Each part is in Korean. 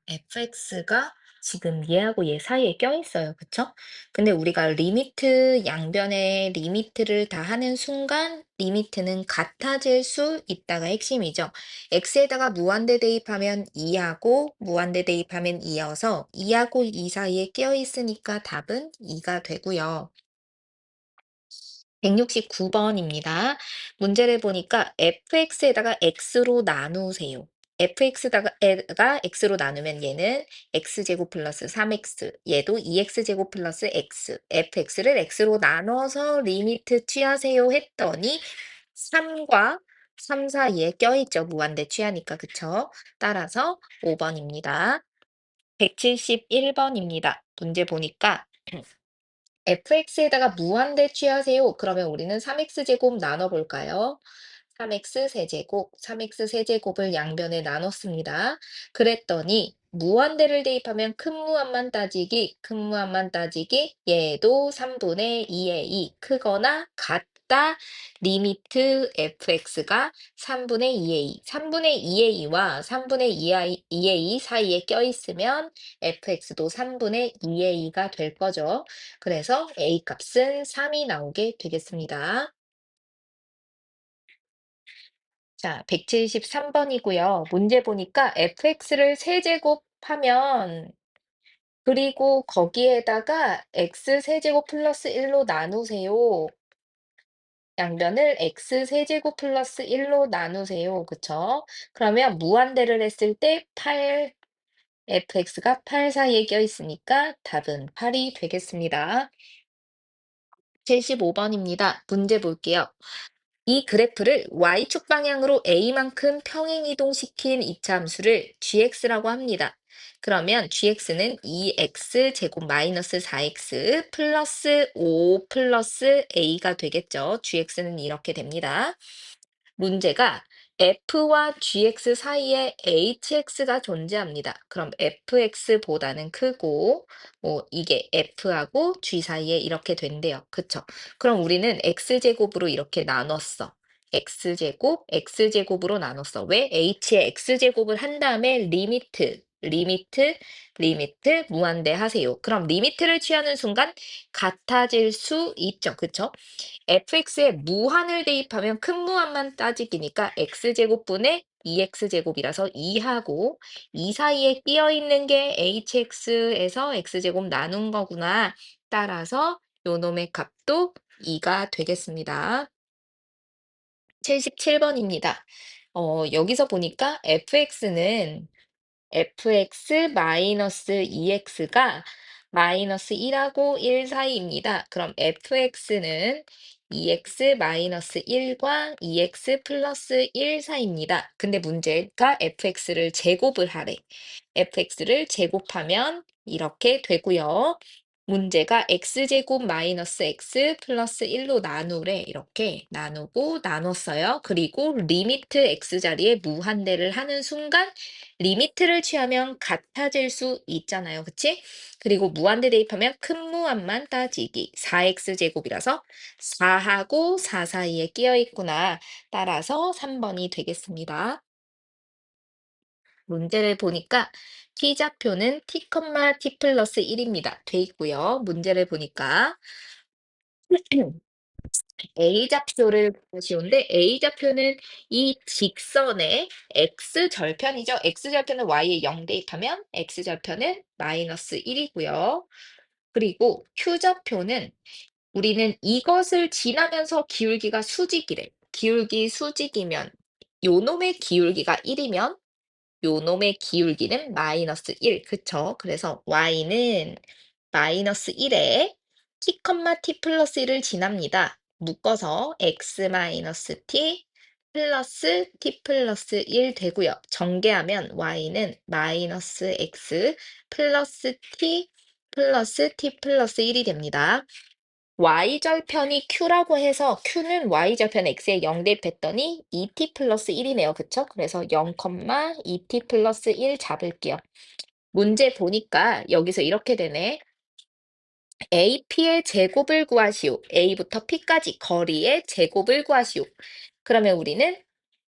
fx가 지금 얘하고 얘 사이에 껴있어요. 그쵸? 근데 우리가 리미트, 양변의 리미트를 다 하는 순간 리미트는 같아질 수 있다가 핵심이죠. x에다가 무한대 대입하면 2하고 무한대 대입하면 2여서 2하고 2 사이에 껴있으니까 답은 2가 되고요. 169번입니다. 문제를 보니까 fx에다가 x로 나누세요. fx다가 에가 x로 나누면 얘는 x제곱 플러스 3x, 얘도 2x제곱 플러스 x, fx를 x로 나눠서 리미트 취하세요 했더니 3과 3 사이에 껴있죠. 무한대 취하니까. 그쵸? 따라서 5번입니다. 171번입니다. 문제 보니까 fx에다가 무한대 취하세요. 그러면 우리는 3x제곱 나눠볼까요? 3x 세제곱, 3x 세제곱을 양변에 나눴습니다. 그랬더니 무한대를 대입하면 큰 무한만 따지기, 큰 무한만 따지기, 얘도 3분의 2의 2 크거나 같다. 리미트 fx가 3분의 2의 2, 3분의 2의 2와 3분의 2의 2 사이에 껴있으면 fx도 3분의 2의 2가 될 거죠. 그래서 A 값은 3이 나오게 되겠습니다. 자, 173번이고요. 문제 보니까 fx를 세제곱하면 그리고 거기에다가 x 세제곱 플러스 1로 나누세요. 양변을 x 세제곱 플러스 1로 나누세요. 그쵸? 그러면 무한대를 했을 때 8, fx가 8 사이에 껴있으니까 답은 8이 되겠습니다. 75번입니다. 문제 볼게요. 이 그래프를 y축 방향으로 a만큼 평행 이동시킨 이차함수를 gx라고 합니다. 그러면 gx는 2x 제곱 마이너스 4x 플러스 5 플러스 a가 되겠죠. gx는 이렇게 됩니다. 문제가 f와 gx 사이에 hx가 존재합니다. 그럼 fx보다는 크고 이게 f하고 g 사이에 이렇게 된대요. 그쵸? 그럼 우리는 x제곱으로 이렇게 나눴어. x제곱으로 나눴어. 왜? h의 x제곱을 한 다음에 리미트 무한대 하세요. 그럼 리미트를 취하는 순간 같아질 수 있죠. 그쵸? fx에 무한을 대입하면 큰 무한만 따지기니까 x제곱분의 2x제곱이라서 2하고 2 사이에 끼어 있는 게 hx에서 x제곱 나눈 거구나. 따라서 요놈의 값도 2가 되겠습니다. 77번입니다. 여기서 보니까 fx 마이너스 2x가 마이너스 1하고 1 사이입니다. 그럼 fx는 2x 마이너스 1과 2x 플러스 1 사이입니다. 근데 문제가 fx를 제곱을 하래. fx를 제곱하면 이렇게 되고요. 문제가 x제곱 마이너스 x 플러스 1로 나누래. 이렇게 나누고 나눴어요. 그리고 리미트 x 자리에 무한대를 하는 순간 리미트를 취하면 같아질 수 있잖아요. 그치? 그리고 무한대 대입하면 큰 무한만 따지기. 4x제곱이라서 4하고 4 사이에 끼어 있구나. 따라서 3번이 되겠습니다. 문제를 보니까 t좌표는 t, t 플러스 1입니다. 돼 있고요. 문제를 보니까 A좌표를 보시는데 A좌표는 이 직선의 X절편이죠. X절편은 Y에 0 대입하면 X절편은 마이너스 1이고요. 그리고 Q좌표는 우리는 이것을 지나면서 기울기가 수직이래. 기울기 수직이면 요놈의 기울기가 1이면 요놈의 기울기는 마이너스 1. 그쵸? 그래서 Y는 마이너스 1에 t, t 플러스 1을 지납니다. 묶어서 x 마이너스 t 플러스 t 플러스 1 되고요. 전개하면 y는 마이너스 x 플러스 t 플러스 1이 됩니다. y절편이 q라고 해서 q는 y절편 x에 0 대입했더니 2t 플러스 1이네요. 그쵸? 그래서 0, 2t 플러스 1 잡을게요. 문제 보니까 여기서 이렇게 되네. AP의 제곱을 구하시오. A부터 P까지 거리의 제곱을 구하시오. 그러면 우리는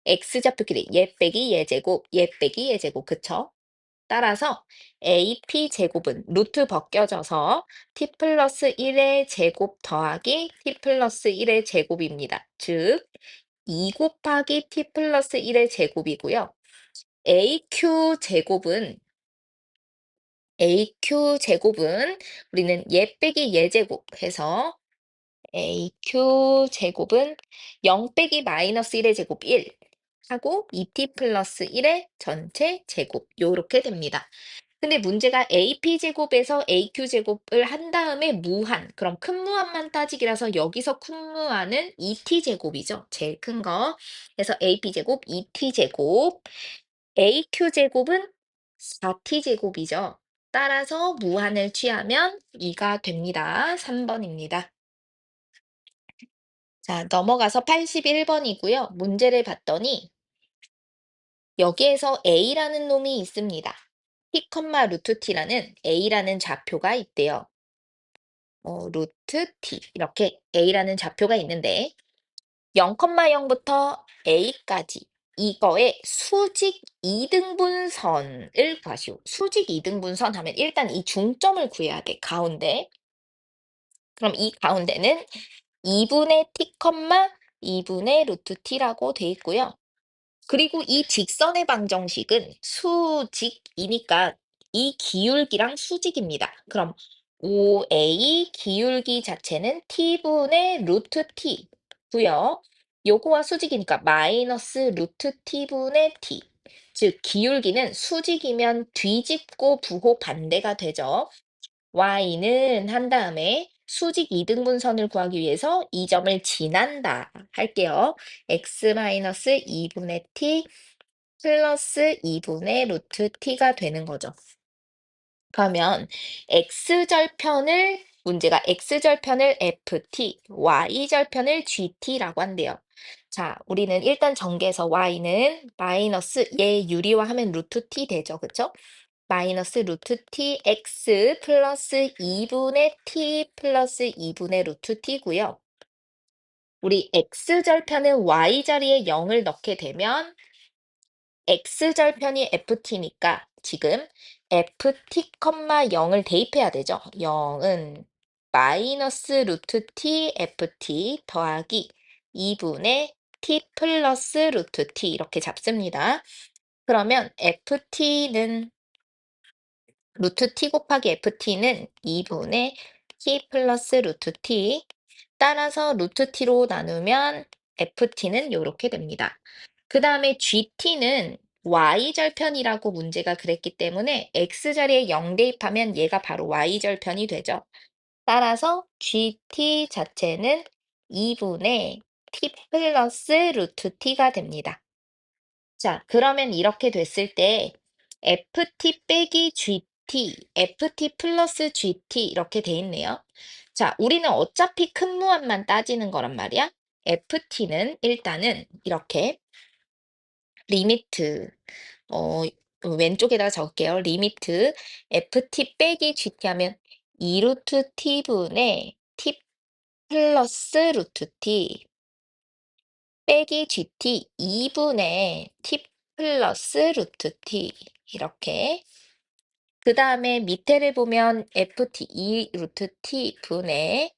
X좌표끼리 얘 빼기 얘 제곱, 얘 빼기 얘 제곱, 그쵸? 따라서 AP 제곱은 루트 벗겨져서 t 플러스 1의 제곱 더하기 t 플러스 1의 제곱입니다. 즉, 2 곱하기 t 플러스 1의 제곱이고요. AQ 제곱은 우리는 얘 빼기 얘 제곱 해서 AQ 제곱은 0 빼기 마이너스 1의 제곱 1 하고 2t 플러스 1의 전체 제곱 요렇게 됩니다. 근데 문제가 AP 제곱에서 AQ 제곱을 한 다음에 무한, 그럼 큰 무한만 따지기라서 여기서 큰 무한은 2t 제곱이죠. 제일 큰 거. 그래서 AP 제곱, 2t 제곱, AQ 제곱은 4t 제곱이죠. 따라서 무한을 취하면 2가 됩니다. 3번입니다. 자, 넘어가서 81번이고요. 문제를 봤더니 여기에서 a라는 놈이 있습니다. t, 루트 t라는 a라는 좌표가 있대요. 루트 t 이렇게 a라는 좌표가 있는데 0,0부터 a까지 이거의 수직 이등분선을 구하시오. 수직 이등분선 하면 일단 이 중점을 구해야 돼. 가운데. 그럼 이 가운데는 2분의 t, 2분의 루트 t라고 돼 있고요. 그리고 이 직선의 방정식은 수직이니까 이 기울기랑 수직입니다. 그럼 OA 기울기 자체는 t분의 루트 t고요. 요거와 수직이니까 마이너스 루트 t분의 t. 즉 기울기는 수직이면 뒤집고 부호 반대가 되죠. y는 한 다음에 수직 이등분선을 구하기 위해서 이 점을 지난다 할게요. x-2분의 t 플러스 2분의 루트 t가 되는 거죠. 그러면 문제가 x절편을 ft, y절편을 gt라고 한대요. 자, 우리는 일단 전개해서 y는 마이너스 얘 유리화하면 루트 t 되죠. 그쵸? 마이너스 루트 t x 플러스 2분의 t 플러스 2분의 루트 t고요. 우리 x절편은 y 자리에 0을 넣게 되면 x절편이 ft니까 지금 ft, 0을 대입해야 되죠. 0은 마이너스 루트 t ft 더하기 2분의 t 플러스 루트 t 이렇게 잡습니다. 그러면 ft는 루트 t 곱하기 ft는 2분의 t 플러스 루트 t 따라서 루트 t로 나누면 ft는 이렇게 됩니다. 그 다음에 gt는 y절편이라고 문제가 그랬기 때문에 x자리에 0 대입하면 얘가 바로 y절편이 되죠. 따라서 gt 자체는 2분의 t 플러스 루트 t가 됩니다. 자, 그러면 이렇게 됐을 때 ft 빼기 gt, ft 플러스 gt 이렇게 돼 있네요. 자, 우리는 어차피 큰 무한만 따지는 거란 말이야. ft는 일단은 이렇게 리미트, 어, 왼쪽에다가 적을게요. 리미트 ft 빼기 gt 하면 2 루트 t분의 t 플러스 루트 t 빼기 gt 2분의 t 플러스 루트 t 이렇게 그 다음에 밑에를 보면 ft 2 루트 t 분의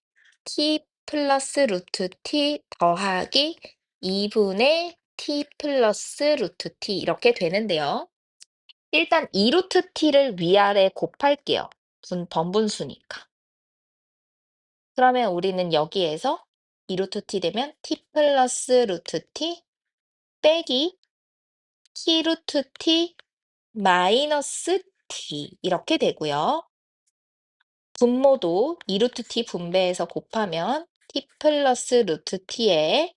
t 플러스 루트 t 더하기 2분의 t 플러스 루트 t 이렇게 되는데요. 일단 2 루트 t를 위아래 곱할게요. 번분수니까. 그러면 우리는 여기에서 2 루트 t 되면 t 플러스 루트 t 빼기 t 루트 t 마이너스 t 이렇게 되고요. 분모도 2 루트 t 분배해서 곱하면 t 플러스 루트 t에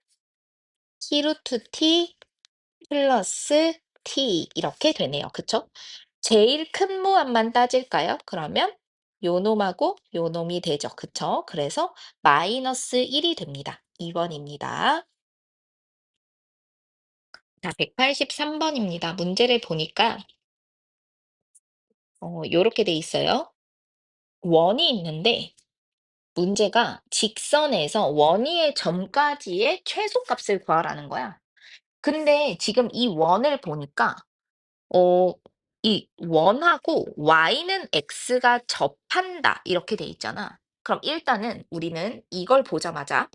t 루트 t 플러스 t 이렇게 되네요. 그쵸? 제일 큰 무한만 따질까요? 그러면 요 놈하고 요 놈이 되죠. 그쵸? 그래서 마이너스 1이 됩니다. 2번입니다. 자, 183번입니다. 문제를 보니까 요렇게 돼 있어요. 원이 있는데 문제가 직선에서 원위의 점까지의 최소값을 구하라는 거야. 근데 지금 이 원을 보니까 어, 이 원하고 y는 x가 접한다 이렇게 돼 있잖아. 그럼 일단은 우리는 이걸 보자마자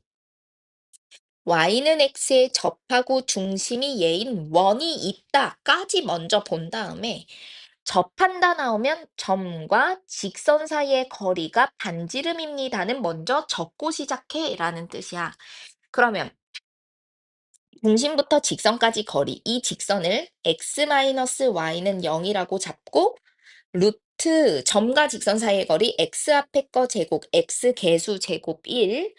y는 x에 접하고 중심이 얘인 원이 있다까지 먼저 본 다음에 접한다 나오면 점과 직선 사이의 거리가 반지름입니다는 먼저 적고 시작해 라는 뜻이야. 그러면 중심부터 직선까지 거리, 이 직선을 x-y는 0이라고 잡고 루트 점과 직선 사이의 거리 x 앞에 거 제곱 x 개수 제곱 1,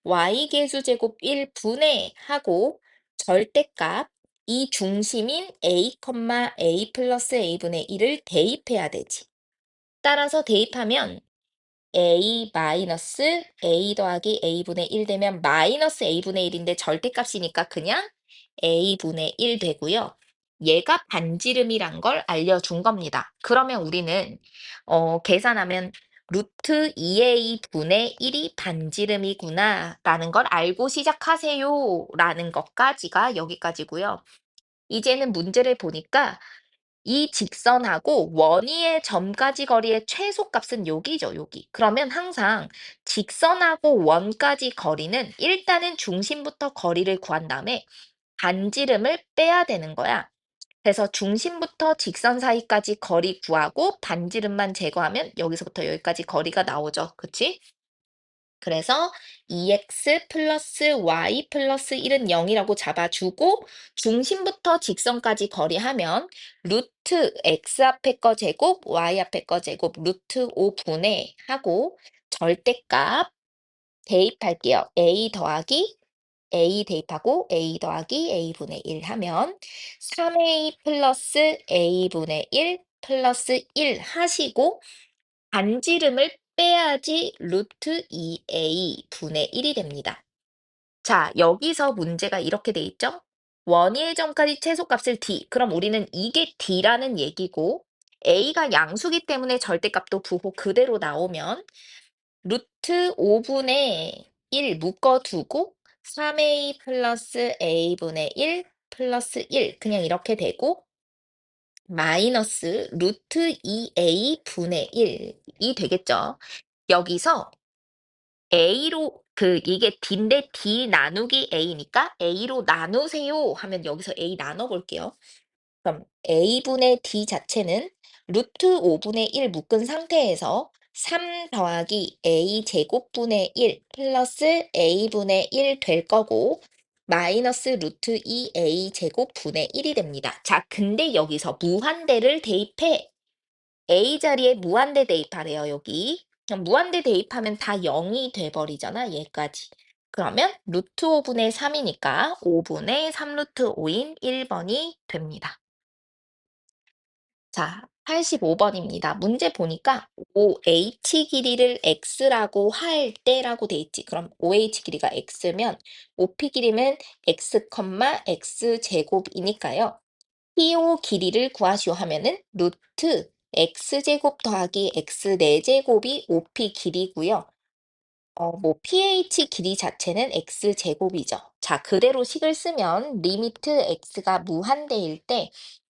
y 개수 제곱 1 분해하고 절대값 이 중심인 a, a 플러스 a분의 1을 대입해야 되지. 따라서 대입하면 a 마이너스 a 더하기 a분의 1 되면 마이너스 a분의 1인데 절대값이니까 그냥 a분의 1 되고요. 얘가 반지름이란 걸 알려준 겁니다. 그러면 우리는 계산하면 루트 2a분의 1이 반지름이구나 라는 걸 알고 시작하세요 라는 것까지가 여기까지고요. 이제는 문제를 보니까 이 직선하고 원위의 점까지 거리의 최소값은 여기죠, 여기. 그러면 항상 직선하고 원까지 거리는 일단은 중심부터 거리를 구한 다음에 반지름을 빼야 되는 거야. 그래서 중심부터 직선 사이까지 거리 구하고 반지름만 제거하면 여기서부터 여기까지 거리가 나오죠. 그치? 그래서 2x 플러스 y 플러스 1은 0이라고 잡아주고 중심부터 직선까지 거리하면 루트 x 앞에 거 제곱 y 앞에 거 제곱 루트 5분의 하고 절대값 대입할게요. a 더하기 a 대입하고 a 더하기 a분의 1 하면 3a 플러스 a분의 1 플러스 1 하시고 반지름을 빼야지 루트 2a 분의 1이 됩니다. 자, 여기서 문제가 이렇게 돼 있죠? 원위의 점까지 최소값을 d. 그럼 우리는 이게 d라는 얘기고 a가 양수기 때문에 절대값도 부호 그대로 나오면 루트 5분의 1 묶어두고 3a 플러스 a분의 1 플러스 1 그냥 이렇게 되고 마이너스 루트 2a 분의 1이 되겠죠. 여기서 a로 이게 d인데 d 나누기 a니까 a로 나누세요 하면 여기서 a 나눠볼게요. 그럼 a분의 d 자체는 루트 5분의 1 묶은 상태에서 3 더하기 a 제곱분의 1 플러스 a분의 1 될 거고 마이너스 루트 2a 제곱분의 1이 됩니다. 자, 근데 여기서 무한대를 대입해. A 자리에 무한대 대입하래요, 여기. 그럼 무한대 대입하면 다 0이 돼버리잖아, 얘까지. 그러면 루트 5분의 3이니까 5분의 3 루트 5인 1번이 됩니다. 자, 85번입니다. 문제 보니까 OH 길이를 X라고 할 때라고 돼 있지. 그럼 OH 길이가 X면 OP 길이는 X, X 제곱이니까요. PO 길이를 구하시오 하면은 루트 X제곱 더하기 X 4제곱이 OP 길이고요. 뭐 pH 길이 자체는 x제곱이죠. 자, 그대로 식을 쓰면 리미트 x가 무한대일 때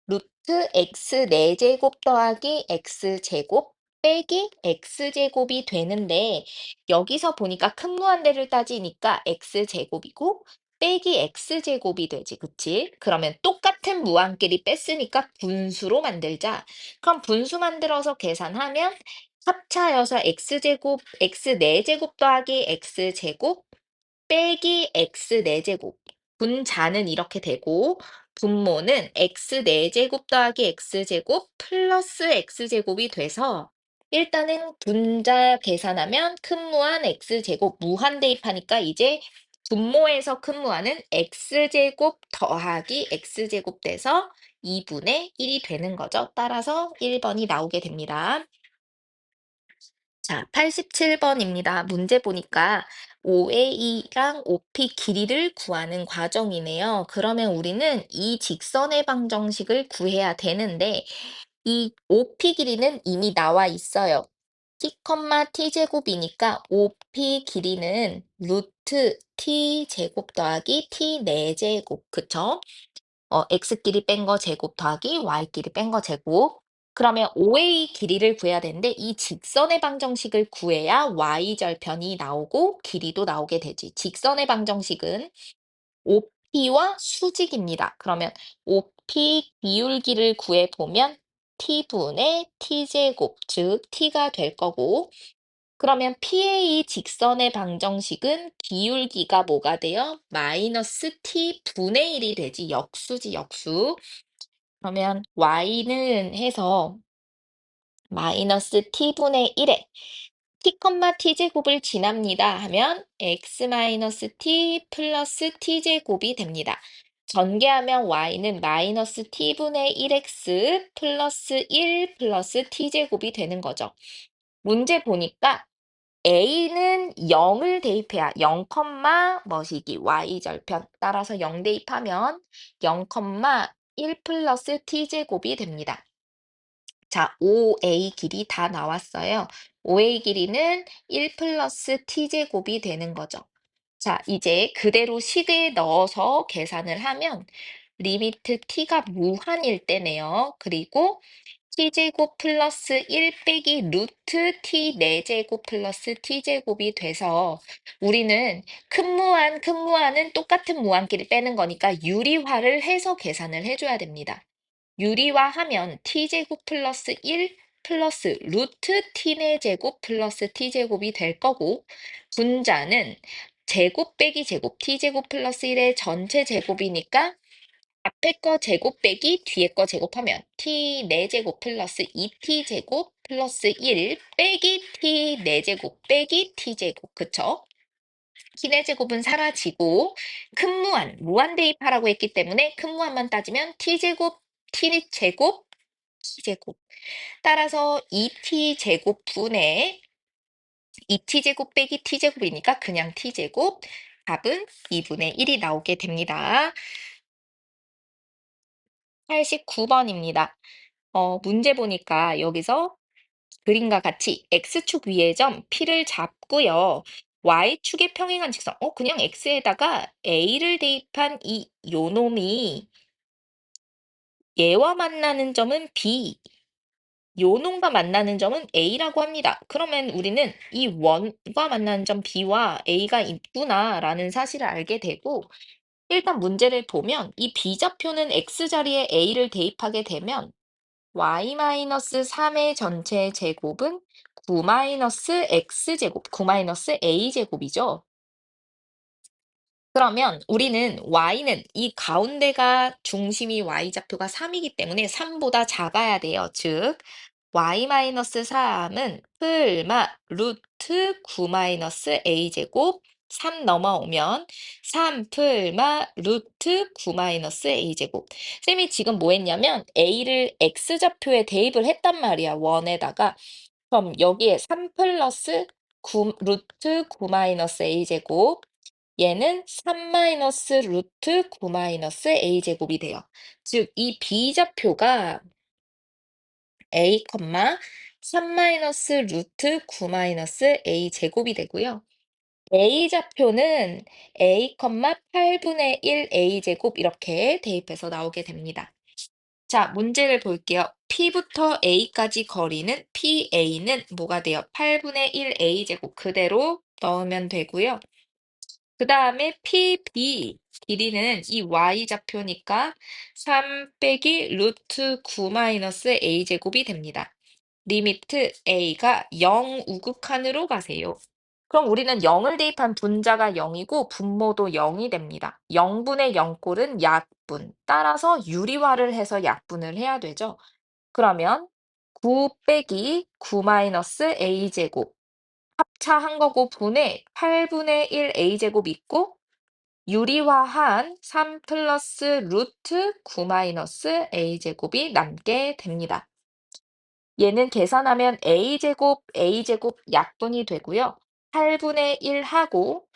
루트 x 4제곱 더하기 x제곱 빼기 x제곱이 되는데 여기서 보니까 큰 무한대를 따지니까 x제곱이고 빼기 x제곱이 되지, 그치? 그러면 똑같은 무한끼리 뺐으니까 분수로 만들자. 그럼 분수 만들어서 계산하면 합차여서 x제곱, x 4제곱 더하기 x제곱 빼기 x 4제곱. 분자는 이렇게 되고 분모는 x 4제곱 더하기 x제곱 플러스 x제곱이 돼서 일단은 분자 계산하면 큰 무한 x제곱 무한 대입하니까 이제 분모에서 큰 무한은 x제곱 더하기 x제곱 돼서 2분의 1이 되는 거죠. 따라서 1번이 나오게 됩니다. 자, 87번입니다. 문제 보니까 OA랑 OP 길이를 구하는 과정이네요. 그러면 우리는 이 직선의 방정식을 구해야 되는데 이 OP 길이는 이미 나와 있어요. t, t제곱이니까 OP 길이는 루트 t제곱 더하기 t 4제곱, 그쵸? x끼리 뺀 거 제곱 더하기 y끼리 뺀 거 제곱. 그러면 OA 길이를 구해야 되는데 이 직선의 방정식을 구해야 y절편이 나오고 길이도 나오게 되지. 직선의 방정식은 OP와 수직입니다. 그러면 OP 기울기를 구해보면 t분의 t제곱, 즉 t가 될 거고 그러면 PA 직선의 방정식은 기울기가 뭐가 돼요? 마이너스 t분의 1이 되지. 역수지, 역수. 그러면 y는 해서 마이너스 t분의 1에 t, t제곱을 지납니다 하면 x 마이너스 t 플러스 t제곱이 됩니다. 전개하면 y는 마이너스 t분의 1x 플러스 1 플러스 t제곱이 되는 거죠. 문제 보니까 a는 0을 대입해야 0, 뭐시기 y절편 따라서 0 대입하면 0, 1 플러스 t제곱이 됩니다. 자, OA 길이 다 나왔어요. OA 길이는 1 플러스 t제곱이 되는 거죠. 자, 이제 그대로 식에 넣어서 계산을 하면 리미트 t가 무한일 때네요. 그리고 t제곱 플러스 1 빼기 루트 t 4제곱 플러스 t제곱이 돼서 우리는 큰 무한은 똑같은 무한끼리 빼는 거니까 유리화를 해서 계산을 해줘야 됩니다. 유리화하면 t제곱 플러스 1 플러스 루트 t 4제곱 플러스 t제곱이 될 거고 분자는 제곱 빼기 제곱 t제곱 플러스 1의 전체 제곱이니까 앞에 거 제곱 빼기 뒤에 거 제곱하면 t 4제곱 플러스 2t제곱 플러스 1 빼기 t 4제곱 빼기 t제곱 그쵸? t 4제곱은 사라지고 큰 무한, 무한 대입하라고 했기 때문에 큰 무한만 따지면 t제곱, t제곱, t제곱 따라서 2t제곱 분의 2t제곱 빼기 t제곱이니까 그냥 t제곱 답은 2분의 1이 나오게 됩니다. 89번입니다. 문제 보니까 여기서 그림과 같이 X축 위의 점 P를 잡고요. Y축의 평행한 직선, 그냥 X에다가 A를 대입한 이 요놈이 얘와 만나는 점은 B, 요놈과 만나는 점은 A라고 합니다. 그러면 우리는 이 원과 만나는 점 B와 A가 있구나라는 사실을 알게 되고 일단 문제를 보면 이 B좌표는 X자리에 A를 대입하게 되면 y-3의 전체 제곱은 9-x제곱, 9-a제곱이죠. 그러면 우리는 y는 이 가운데가 중심이 y좌표가 3이기 때문에 3보다 작아야 돼요. 즉 y-3은 풀마 루트 9-a제곱 3 넘어오면 3 풀마 루트 9-a제곱. 쌤이 지금 뭐 했냐면 a를 x좌표에 대입을 했단 말이야. 원에다가. 그럼 여기에 3 플러스 9, 루트 9-a제곱 얘는 3 마이너스 루트 9 마이너스 a제곱이 돼요. 즉, 이 b좌표가 a, 3 마이너스 루트 9 마이너스 a제곱이 되고요. a좌표는 a, 8분의 1 a제곱 이렇게 대입해서 나오게 됩니다. 자, 문제를 볼게요. P부터 A까지 거리는 PA는 뭐가 돼요? 8분의 1 A제곱 그대로 넣으면 되고요. 그 다음에 PB 길이는 이 Y좌표니까 3 빼기 루트 9 마이너스 A제곱이 됩니다. 리미트 A가 0 우극한으로 가세요. 그럼 우리는 0을 대입한 분자가 0이고 분모도 0이 됩니다. 0분의 0꼴은 약분. 따라서 유리화를 해서 약분을 해야 되죠. 그러면 9 빼기 9 마이너스 a제곱 합차한 거고 분의 8분의 1 a제곱 있고 유리화한 3 플러스 루트 9 마이너스 a제곱이 남게 됩니다. 얘는 계산하면 a제곱 약분이 되고요. 8분의 1 하고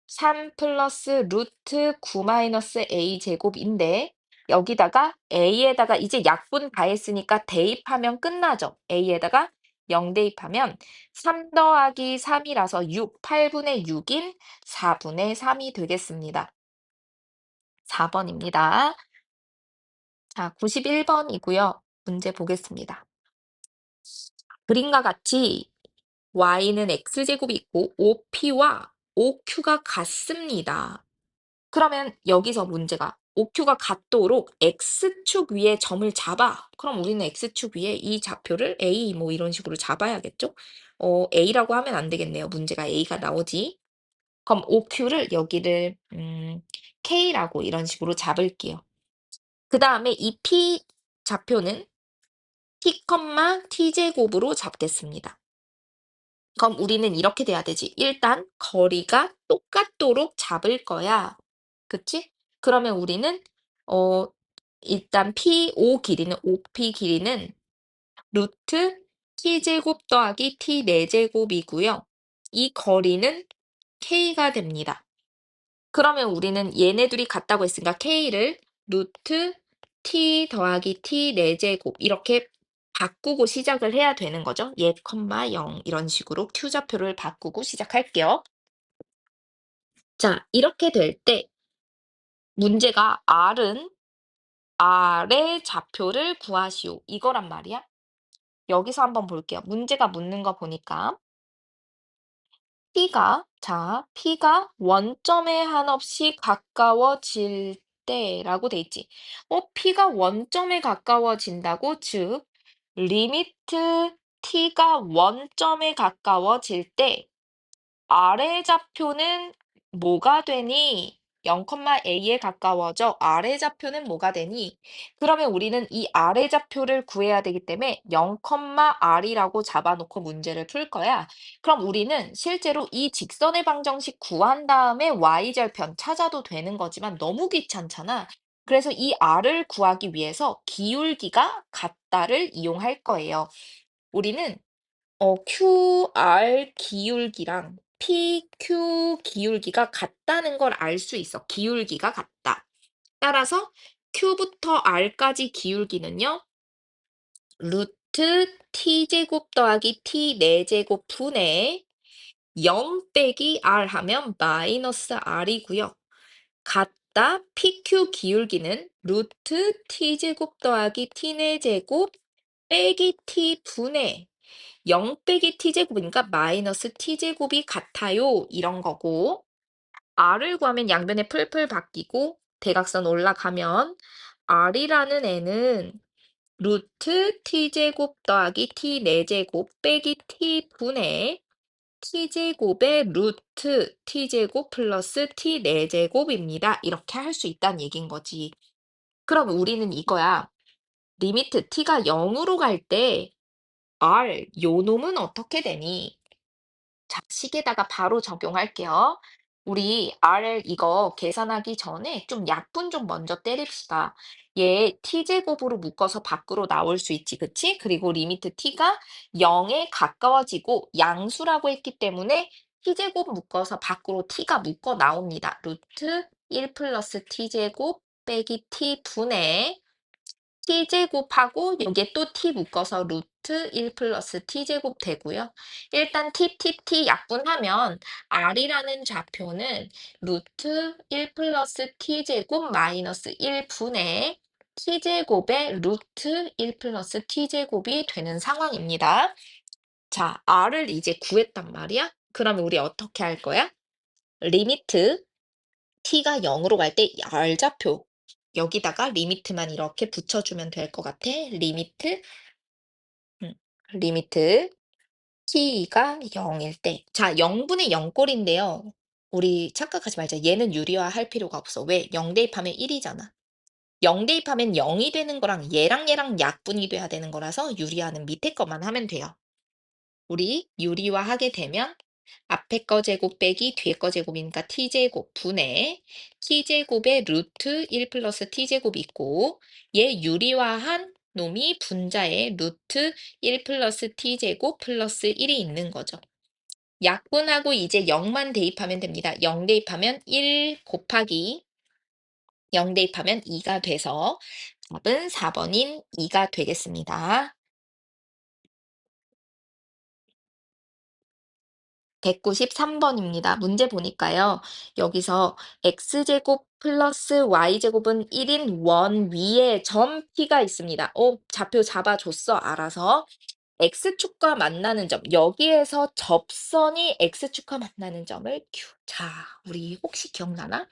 3 플러스 루트 9 마이너스 a제곱인데 여기다가 a에다가 이제 약분 다 했으니까 대입하면 끝나죠. a에다가 0 대입하면 3 더하기 3이라서 6, 8분의 6인 4분의 3이 되겠습니다. 4번입니다. 자, 91번이고요. 문제 보겠습니다. 그림과 같이 y는 x제곱이 있고 5p와 5q가 같습니다. 그러면 여기서 문제가 5q가 같도록 x축 위에 점을 잡아. 그럼 우리는 x축 위에 이 좌표를 a 뭐 이런 식으로 잡아야겠죠? a라고 하면 안 되겠네요. 문제가 a가 나오지. 그럼 5q를 여기를 k라고 이런 식으로 잡을게요. 그 다음에 이 p 좌표는 t, t제곱으로 잡겠습니다. 그럼 우리는 이렇게 돼야 되지. 일단 거리가 똑같도록 잡을 거야. 그치? 그러면 우리는 어 일단 P5 길이는 5P 길이는 루트 T제곱 더하기 T 4제곱이고요. 이 거리는 K가 됩니다. 그러면 우리는 얘네 둘이 같다고 했으니까 K를 루트 T 더하기 T 4제곱 이렇게 바꾸고 시작을 해야 되는 거죠. 얘, 0 이런 식으로 Q좌표를 바꾸고 시작할게요. 자, 이렇게 될 때 문제가 R의 좌표를 구하시오. 이거란 말이야. 여기서 한번 볼게요. 문제가 묻는 거 보니까 P가 원점에 한없이 가까워질 때라고 돼 있지. P가 원점에 가까워진다고? 즉, 리미트 T가 원점에 가까워질 때 아래 좌표는 뭐가 되니? 0,a에 가까워져. 아래 좌표는 뭐가 되니? 그러면 우리는 이 아래 좌표를 구해야 되기 때문에 0,r이라고 잡아놓고 문제를 풀 거야. 그럼 우리는 실제로 이 직선의 방정식 구한 다음에 y절편 찾아도 되는 거지만 너무 귀찮잖아. 그래서 이 r을 구하기 위해서 기울기가 같다를 이용할 거예요. 우리는 QR 기울기랑 PQ 기울기가 같다는 걸 알 수 있어. 기울기가 같다. 따라서 Q부터 R까지 기울기는요. 루트 T제곱 더하기 T 4제곱 분의 0 빼기 R 하면 마이너스 R이고요. 같다 PQ 기울기는 루트 T제곱 더하기 T 4제곱 빼기 T 분의 0 빼기 t제곱이니까 마이너스 t제곱이 같아요. 이런 거고 r을 구하면 양변에 풀풀 바뀌고 대각선 올라가면 r이라는 애는 루트 t제곱 더하기 t 4제곱 빼기 t분의 t제곱의 루트 t제곱 플러스 t 4제곱입니다. 이렇게 할 수 있다는 얘기인 거지. 그럼 우리는 이거야. 리미트 t가 0으로 갈 때 요 놈은 어떻게 되니? 자, 식에다가 바로 적용할게요. 우리 R 이거 계산하기 전에 좀 약분 좀 먼저 때립시다. 얘 t제곱으로 묶어서 밖으로 나올 수 있지, 그치? 그리고 리미트 t가 0에 가까워지고 양수라고 했기 때문에 t제곱 묶어서 밖으로 t가 묶어 나옵니다. 루트 1 플러스 t제곱 빼기 t분의 t제곱하고 여기에 또 t 묶어서 루트 1 플러스 t제곱 되고요. 일단 약분하면 r이라는 좌표는 루트 1 플러스 t제곱 마이너스 1분의 t제곱의 루트 1 플러스 t제곱이 되는 상황입니다. 자, r을 이제 구했단 말이야? 그러면 우리 어떻게 할 거야? 리미트 t가 0으로 갈 때 r좌표 여기다가 리미트만 이렇게 붙여주면 될 것 같아. 음, 리미트 t가 0일 때. 자, 0분의 0꼴인데요. 우리 착각하지 말자. 얘는 유리화 할 필요가 없어. 왜? 0 대입하면 1이잖아. 0 대입하면 0이 되는 거랑 얘랑 약분이 돼야 되는 거라서 유리화는 밑에 것만 하면 돼요. 우리 유리화하게 되면 앞에 거 제곱 빼기 뒤에 거 제곱이니까 t제곱 분의 t제곱의 루트 1 플러스 t제곱이 있고 얘 유리화한 놈이 분자에 루트 1 플러스 t제곱 플러스 1이 있는 거죠. 약분하고 이제 0만 대입하면 됩니다. 0 대입하면 1 곱하기 0 대입하면 2가 돼서 답은 4번인 2가 되겠습니다. 193번입니다. 문제 보니까요. 여기서 x제곱 플러스 y제곱은 1인 원 위에 점 P가 있습니다. 좌표 잡아줬어, 알아서. x축과 만나는 점, 여기에서 접선이 x축과 만나는 점을 Q. 자, 우리 혹시 기억나나?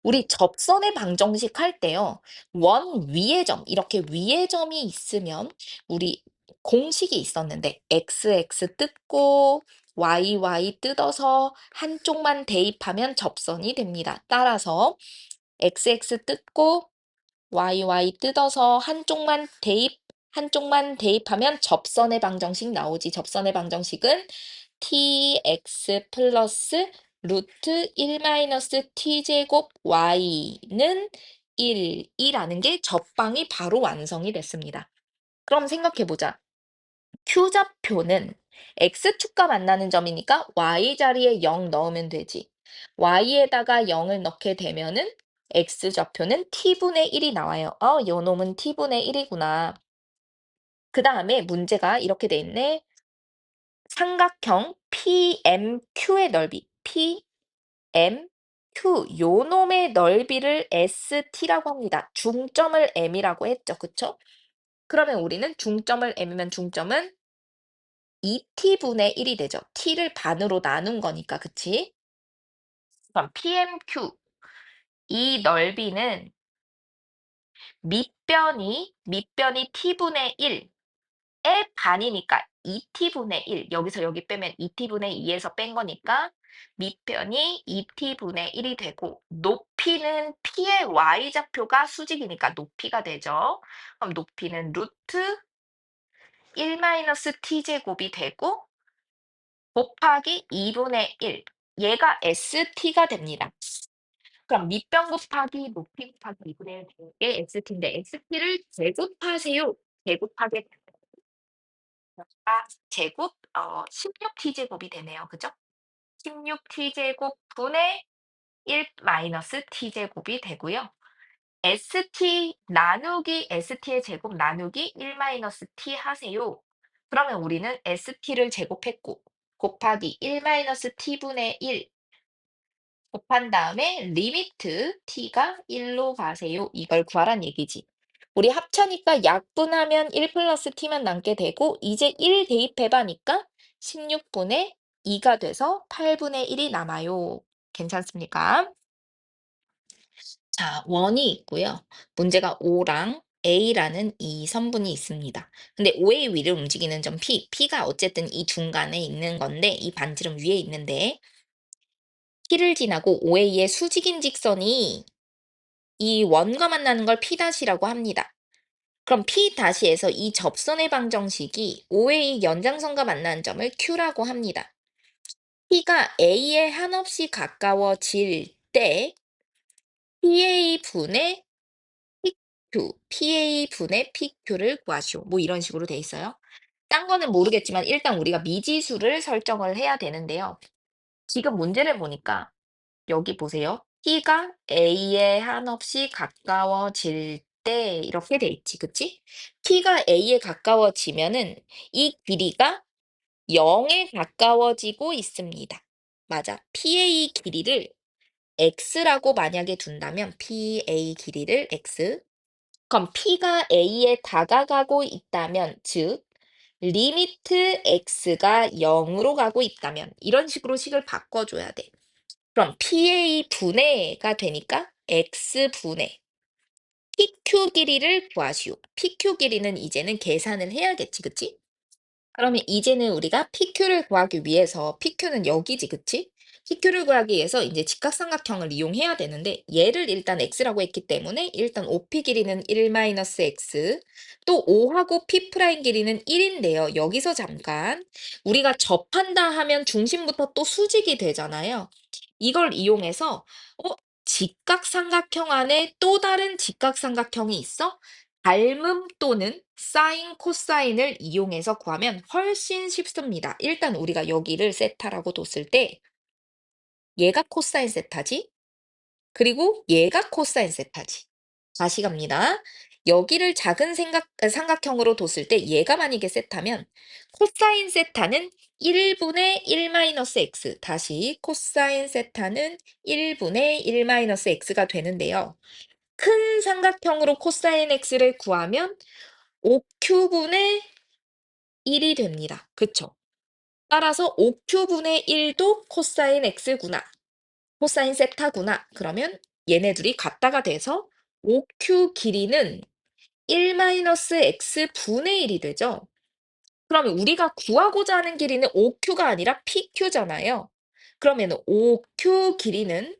우리 접선의 방정식 할 때요. 원 위의 점, 이렇게 위의 점이 있으면 우리 공식이 있었는데 x 뜯고 y 뜯어서 한쪽만 대입하면 접선이 됩니다. 따라서 x 뜯고 y 뜯어서 한쪽만 대입하면 접선의 방정식 나오지. 접선의 방정식은 tx 플러스 루트 1 마이너스 t제곱 y는 1이라는 게 접방이 바로 완성이 됐습니다. 그럼 생각해보자. Q좌표는 X축과 만나는 점이니까 Y 자리에 0 넣으면 되지. Y에다가 0을 넣게 되면은 X좌표는 T분의 1이 나와요. 요 놈은 T분의 1이구나. 그 다음에 문제가 이렇게 돼 있네. 삼각형 PMQ의 넓이, PMQ, 요 놈의 넓이를 ST라고 합니다. 중점을 M이라고 했죠. 그쵸? 그러면 우리는 중점을 M이면 중점은 2t분의 1이 되죠. t를 반으로 나눈 거니까, 그치? 그럼 PMQ, 이 넓이는 밑변이 t분의 1의 반이니까 2t분의 1. 여기서 여기 빼면 2t분의 2에서 뺀 거니까 밑변이 2t분의 1이 되고 높이는 p의 y좌표가 수직이니까 높이가 되죠. 그럼 높이는 루트 1-t제곱이 되고 곱하기 2분의 1. 얘가 ST가 됩니다. 그럼 밑변 곱하기 높이 곱하기 2분의 1 되는 게 ST인데 ST를 제곱하세요. 제곱하게 되니까 제곱 16T제곱이 되네요. 그죠? 16T제곱 분의 1 마이너스 T제곱이 되고요. ST의 제곱 나누기 1 마이너스 T 하세요. 그러면 우리는 ST를 제곱했고 곱하기 1 마이너스 T분의 1 곱한 다음에 리미트 t가 1로 가세요. 이걸 구하란 얘기지. 우리 합차니까 약분하면 1 플러스 t만 남게 되고 이제 1 대입해봐니까 16분의 2가 돼서 8분의 1이 남아요. 괜찮습니까? 자, 원이 있고요. 문제가 O랑 A라는 이 선분이 있습니다. 근데 O의 위를 움직이는 점 P, P가 어쨌든 이 중간에 있는 건데 이 반지름 위에 있는데 P를 지나고 OA의 수직인 직선이 이 원과 만나는 걸 P'라고 합니다. 그럼 P'에서 이 접선의 방정식이 OA 연장선과 만나는 점을 Q라고 합니다. P가 A에 한없이 가까워질 때 PA분의 PQ를 구하시오. 뭐 이런 식으로 돼 있어요. 딴 거는 모르겠지만 일단 우리가 미지수를 설정을 해야 되는데요. 지금 문제를 보니까 여기 보세요. T가 A에 한없이 가까워질 때 이렇게 돼 있지, 그치? T가 A에 가까워지면은 이 길이가 0에 가까워지고 있습니다. 맞아. PA 길이를 X라고 만약에 둔다면 PA 길이를 X. 그럼 P가 A에 다가가고 있다면, 즉 리미트 X가 0으로 가고 있다면 이런 식으로 식을 바꿔줘야 돼. 그럼 PA 분해가 되니까 X 분해. PQ 길이를 구하시오. PQ 길이는 이제는 계산을 해야겠지, 그치? 그러면 이제는 우리가 PQ를 구하기 위해서, PQ는 여기지, 그치? PQ를 구하기 위해서 이제 직각삼각형을 이용해야 되는데, 얘를 일단 X라고 했기 때문에, 일단 OP 길이는 1-X, 또 O하고 P' 길이는 1인데요. 여기서 잠깐, 우리가 접한다 하면 중심부터 또 수직이 되잖아요. 이걸 이용해서, 직각삼각형 안에 또 다른 직각삼각형이 있어? 닮음 또는 사인, 코사인을 이용해서 구하면 훨씬 쉽습니다. 일단 우리가 여기를 세타라고 뒀을 때 얘가 코사인 세타지? 그리고 얘가 코사인 세타지. 다시 갑니다. 여기를 작은 삼각형으로 뒀을 때 얘가 만약에 세타면 코사인 세타는 1분의 1-x. 다시 코사인 세타는 1분의 1-x가 되는데요. 큰 삼각형으로 코사인 x를 구하면 5큐분의 1이 됩니다. 그쵸? 따라서 5Q분의 1도 코사인 X구나. 코사인 세타구나. 그러면 얘네들이 같다가 돼서 5Q 길이는 1-X분의 1이 되죠. 그러면 우리가 구하고자 하는 길이는 5Q가 아니라 PQ잖아요. 그러면 5Q 길이는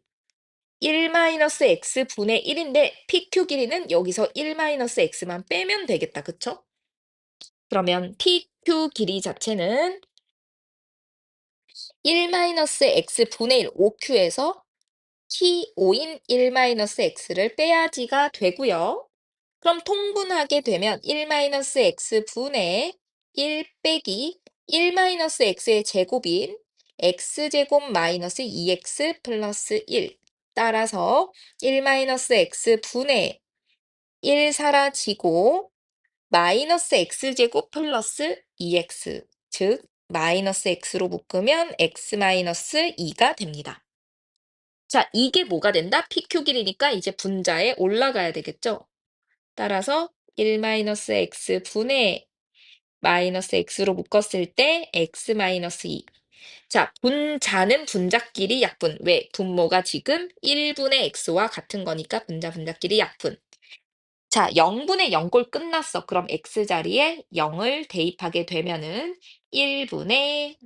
1-X분의 1인데 PQ 길이는 여기서 1-X만 빼면 되겠다. 그쵸? 그러면 PQ 길이 자체는 1-X분의 1 5Q에서 T5인 1-X를 빼야지가 되고요. 그럼 통분하게 되면 1-X분의 1 빼기 1-X의 제곱인 X제곱 마이너스 2X 플러스 1 따라서 1-X분의 1 사라지고 마이너스 X제곱 플러스 2X 즉 마이너스 X로 묶으면 X 마이너스 2가 됩니다. 자, 이게 뭐가 된다? PQ 길이니까 이제 분자에 올라가야 되겠죠? 따라서 1-X분의 마이너스 X로 묶었을 때 X 마이너스 2. 자, 분자는 분자끼리 약분. 왜? 분모가 지금 1분의 X와 같은 거니까 분자끼리 약분. 자, 0분의 0골 끝났어. 그럼 X 자리에 0을 대입하게 되면은 1분의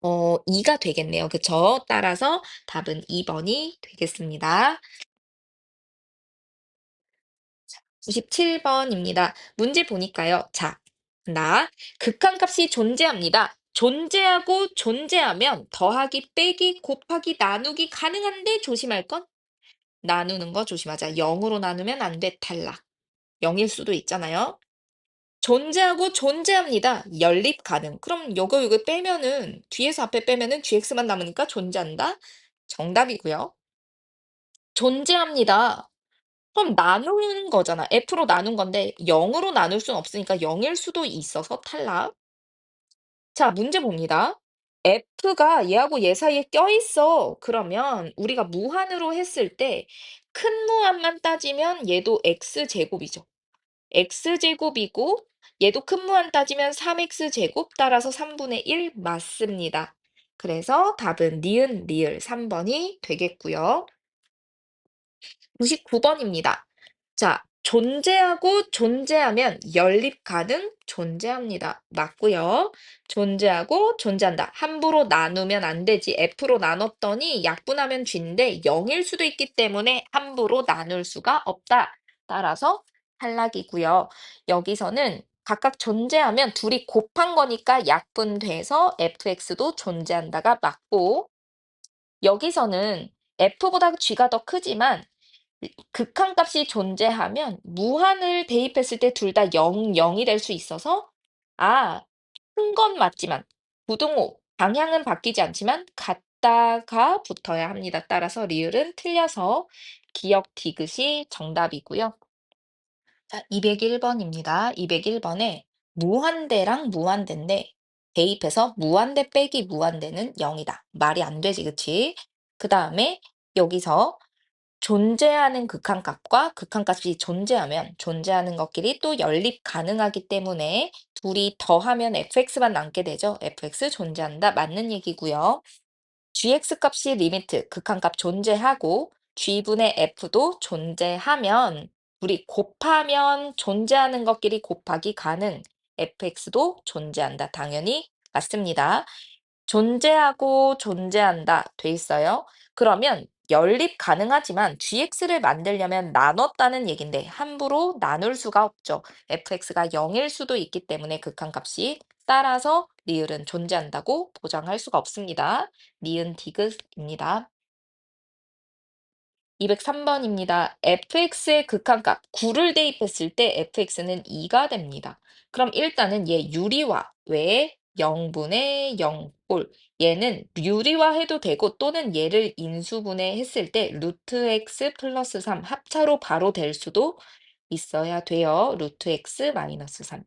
2가 되겠네요. 그쵸? 따라서 답은 2번이 되겠습니다. 97번입니다. 문제 보니까요. 자, 극한값이 존재합니다. 존재하고 존재하면 더하기, 빼기, 곱하기, 나누기 가능한데 조심할 건 나누는 거 조심하자. 0으로 나누면 안 돼, 탈락. 0일 수도 있잖아요. 존재하고 존재합니다. 연립 가능. 그럼 요거 빼면은 뒤에서 앞에 빼면은 GX만 남으니까 존재한다. 정답이고요. 존재합니다. 그럼 나누는 거잖아. F로 나눈 건데 0으로 나눌 순 없으니까 0일 수도 있어서 탈락. 자, 문제 봅니다. F가 얘하고 얘 사이에 껴있어. 그러면 우리가 무한으로 했을 때 큰 무한만 따지면 얘도 X제곱이죠. X제곱이고 얘도 큰 무한 따지면 3X제곱 따라서 3분의 1 맞습니다. 그래서 답은 니은 리을 3번이 되겠고요. 99번입니다. 자, 존재하고 존재하면 연립 가능 존재합니다. 맞고요. 존재하고 존재한다. 함부로 나누면 안 되지. F로 나눴더니 약분하면 G인데 0일 수도 있기 때문에 함부로 나눌 수가 없다. 따라서 탈락이고요. 여기서는 각각 존재하면 둘이 곱한 거니까 약분돼서 fx도 존재한다가 맞고 여기서는 f보다 g가 더 크지만 극한값이 존재하면 무한을 대입했을 때 둘 다 0, 0이 될 수 있어서 큰 건 맞지만 부등호, 방향은 바뀌지 않지만 같다가 붙어야 합니다. 따라서 리을은 틀려서 기억 디귿이 정답이고요. 자, 201번입니다. 201번에 무한대랑 무한대인데 대입해서 무한대 빼기 무한대는 0이다. 말이 안 되지, 그치? 그 다음에 여기서 존재하는 극한값과 극한값이 존재하면 존재하는 것끼리 또 연립 가능하기 때문에 둘이 더하면 fx만 남게 되죠. fx 존재한다. 맞는 얘기고요. gx 값이 리미트 극한값 존재하고 g분의 f도 존재하면 둘이 곱하면 존재하는 것끼리 곱하기 가능 fx도 존재한다. 당연히 맞습니다. 존재하고 존재한다 돼 있어요. 그러면 연립 가능하지만 gx를 만들려면 나눴다는 얘긴데 함부로 나눌 수가 없죠. fx가 0일 수도 있기 때문에 극한값이 따라서 리을은 존재한다고 보장할 수가 없습니다. 니은 디귿입니다. 203번입니다. fx의 극한값 9를 대입했을 때 fx는 2가 됩니다. 그럼 일단은 얘 유리화 왜 0분의 0꼴 얘는 유리화해도 되고 또는 얘를 인수분해했을 때 루트 x 플러스 3 합차로 바로 될 수도 있어야 돼요. 루트 x 마이너스 3.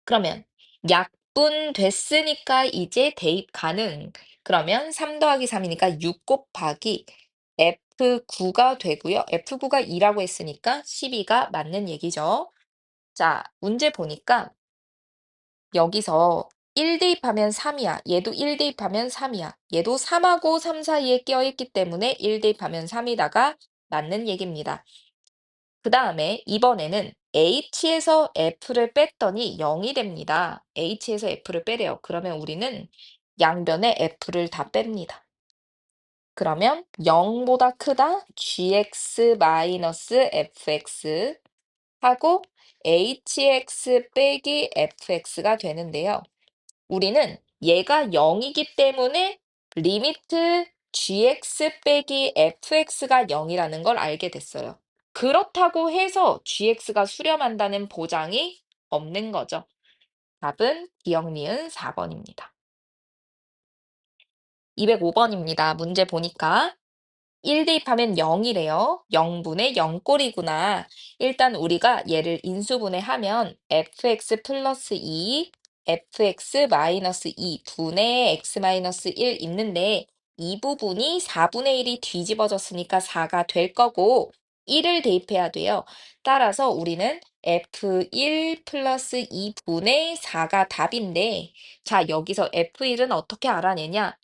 그러면 약분됐으니까 이제 대입 가능. 그러면 3 더하기 3이니까 6 곱하기 F9가 되고요. F9가 2라고 했으니까 12가 맞는 얘기죠. 자, 문제 보니까 여기서 1 대입하면 3이야. 얘도 1 대입하면 3이야. 얘도 3하고 3 사이에 껴있기 때문에 1 대입하면 3이다가 맞는 얘기입니다. 그 다음에 이번에는 H에서 F를 뺐더니 0이 됩니다. H에서 F를 빼래요. 그러면 우리는 양변에 F를 다 뺍니다. 그러면 0보다 크다 gx-fx 하고 hx 빼기 fx가 되는데요. 우리는 얘가 0이기 때문에 리미트 gx 빼기 fx가 0이라는 걸 알게 됐어요. 그렇다고 해서 gx가 수렴한다는 보장이 없는 거죠. 답은 기억 니은 4번입니다. 205번입니다. 문제 보니까 1 대입하면 0이래요. 0분의 0꼴이구나. 일단 우리가 얘를 인수분해하면 fx 플러스 2, fx 마이너스 2 분의 x 마이너스 1 있는데 이 부분이 4분의 1이 뒤집어졌으니까 4가 될 거고 1을 대입해야 돼요. 따라서 우리는 f1 플러스 2분의 4가 답인데 자, 여기서 f1은 어떻게 알아내냐?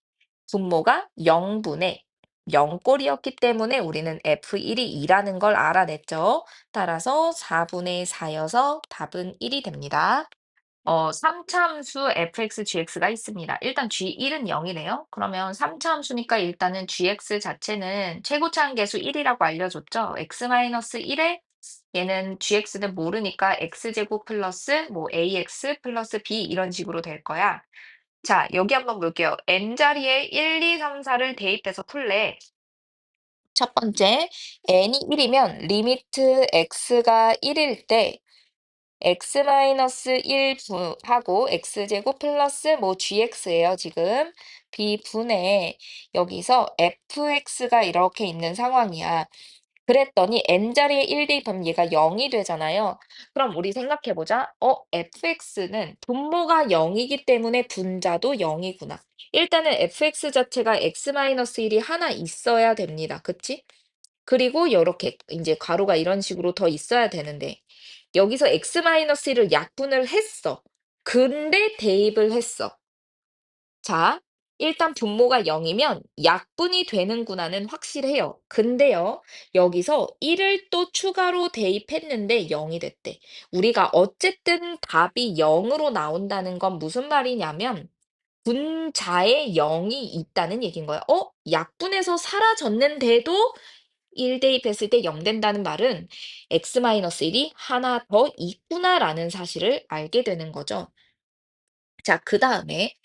분모가 0분의 0꼴이었기 때문에 우리는 F1이 2라는 걸 알아냈죠. 따라서 4분의 4여서 답은 1이 됩니다. 3차 함수 fx, gx가 있습니다. 일단 g1은 0이네요. 그러면 3차 함수니까 일단은 gx 자체는 최고차항 계수 1이라고 알려줬죠. x-1에 얘는 gx는 모르니까 x제곱 플러스 뭐 ax 플러스 b 이런 식으로 될 거야. 자, 여기 한번 볼게요. n자리에 1, 2, 3, 4를 대입해서 풀래. 첫 번째, n이 1이면 리미트 x가 1일 때 x-1 하고 x제곱 플러스 뭐 gx예요, 지금. b분의 여기서 fx가 이렇게 있는 상황이야. 그랬더니 n자리에 1 대입하면 얘가 0이 되잖아요. 그럼 우리 생각해 보자. fx는 분모가 0이기 때문에 분자도 0이구나. 일단은 fx 자체가 x-1이 하나 있어야 됩니다. 그치? 그리고 요렇게 이제 괄호가 이런 식으로 더 있어야 되는데 여기서 x-1을 약분을 했어. 근데 대입을 했어. 자, 일단 분모가 0이면 약분이 되는구나는 확실해요. 근데요, 여기서 1을 또 추가로 대입했는데 0이 됐대. 우리가 어쨌든 답이 0으로 나온다는 건 무슨 말이냐면 분자에 0이 있다는 얘기인 거야. 약분해서 사라졌는데도 1 대입했을 때 0 된다는 말은 x-1이 하나 더 있구나라는 사실을 알게 되는 거죠. 자, 그다음에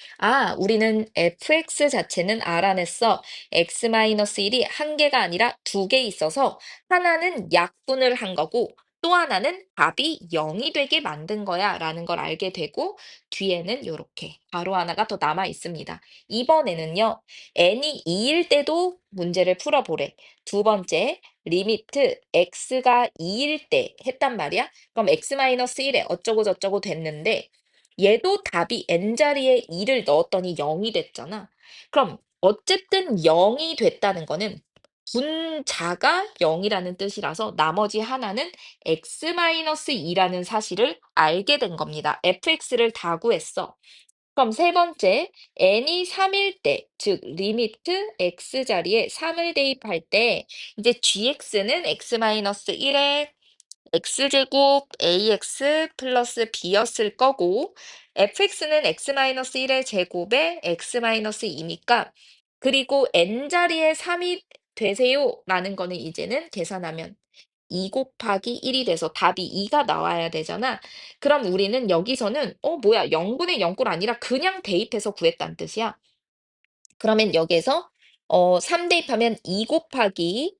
우리는 fx 자체는 알아냈어. x-1이 한 개가 아니라 두 개 있어서 하나는 약분을 한 거고 또 하나는 답이 0이 되게 만든 거야 라는 걸 알게 되고 뒤에는 이렇게 괄호 하나가 더 남아 있습니다. 이번에는요. n이 2일 때도 문제를 풀어보래. 두 번째, 리미트 x가 2일 때 했단 말이야. 그럼 x-1에 어쩌고 저쩌고 됐는데 얘도 답이 n자리에 2를 넣었더니 0이 됐잖아. 그럼 어쨌든 0이 됐다는 거는 분자가 0이라는 뜻이라서 나머지 하나는 x-2라는 사실을 알게 된 겁니다. fx를 다 구했어. 그럼 세 번째, n이 3일 때, 즉 리미트 x자리에 3을 대입할 때 이제 gx는 x-1에 x제곱 ax 플러스 b였을 거고 fx는 x-1의 제곱에 x-2니까 그리고 n자리에 3이 되세요 라는 거는 이제는 계산하면 2 곱하기 1이 돼서 답이 2가 나와야 되잖아. 그럼 우리는 여기서는 뭐야 0분의 0꼴 아니라 그냥 대입해서 구했다는 뜻이야. 그러면 여기에서 3 대입하면 2 곱하기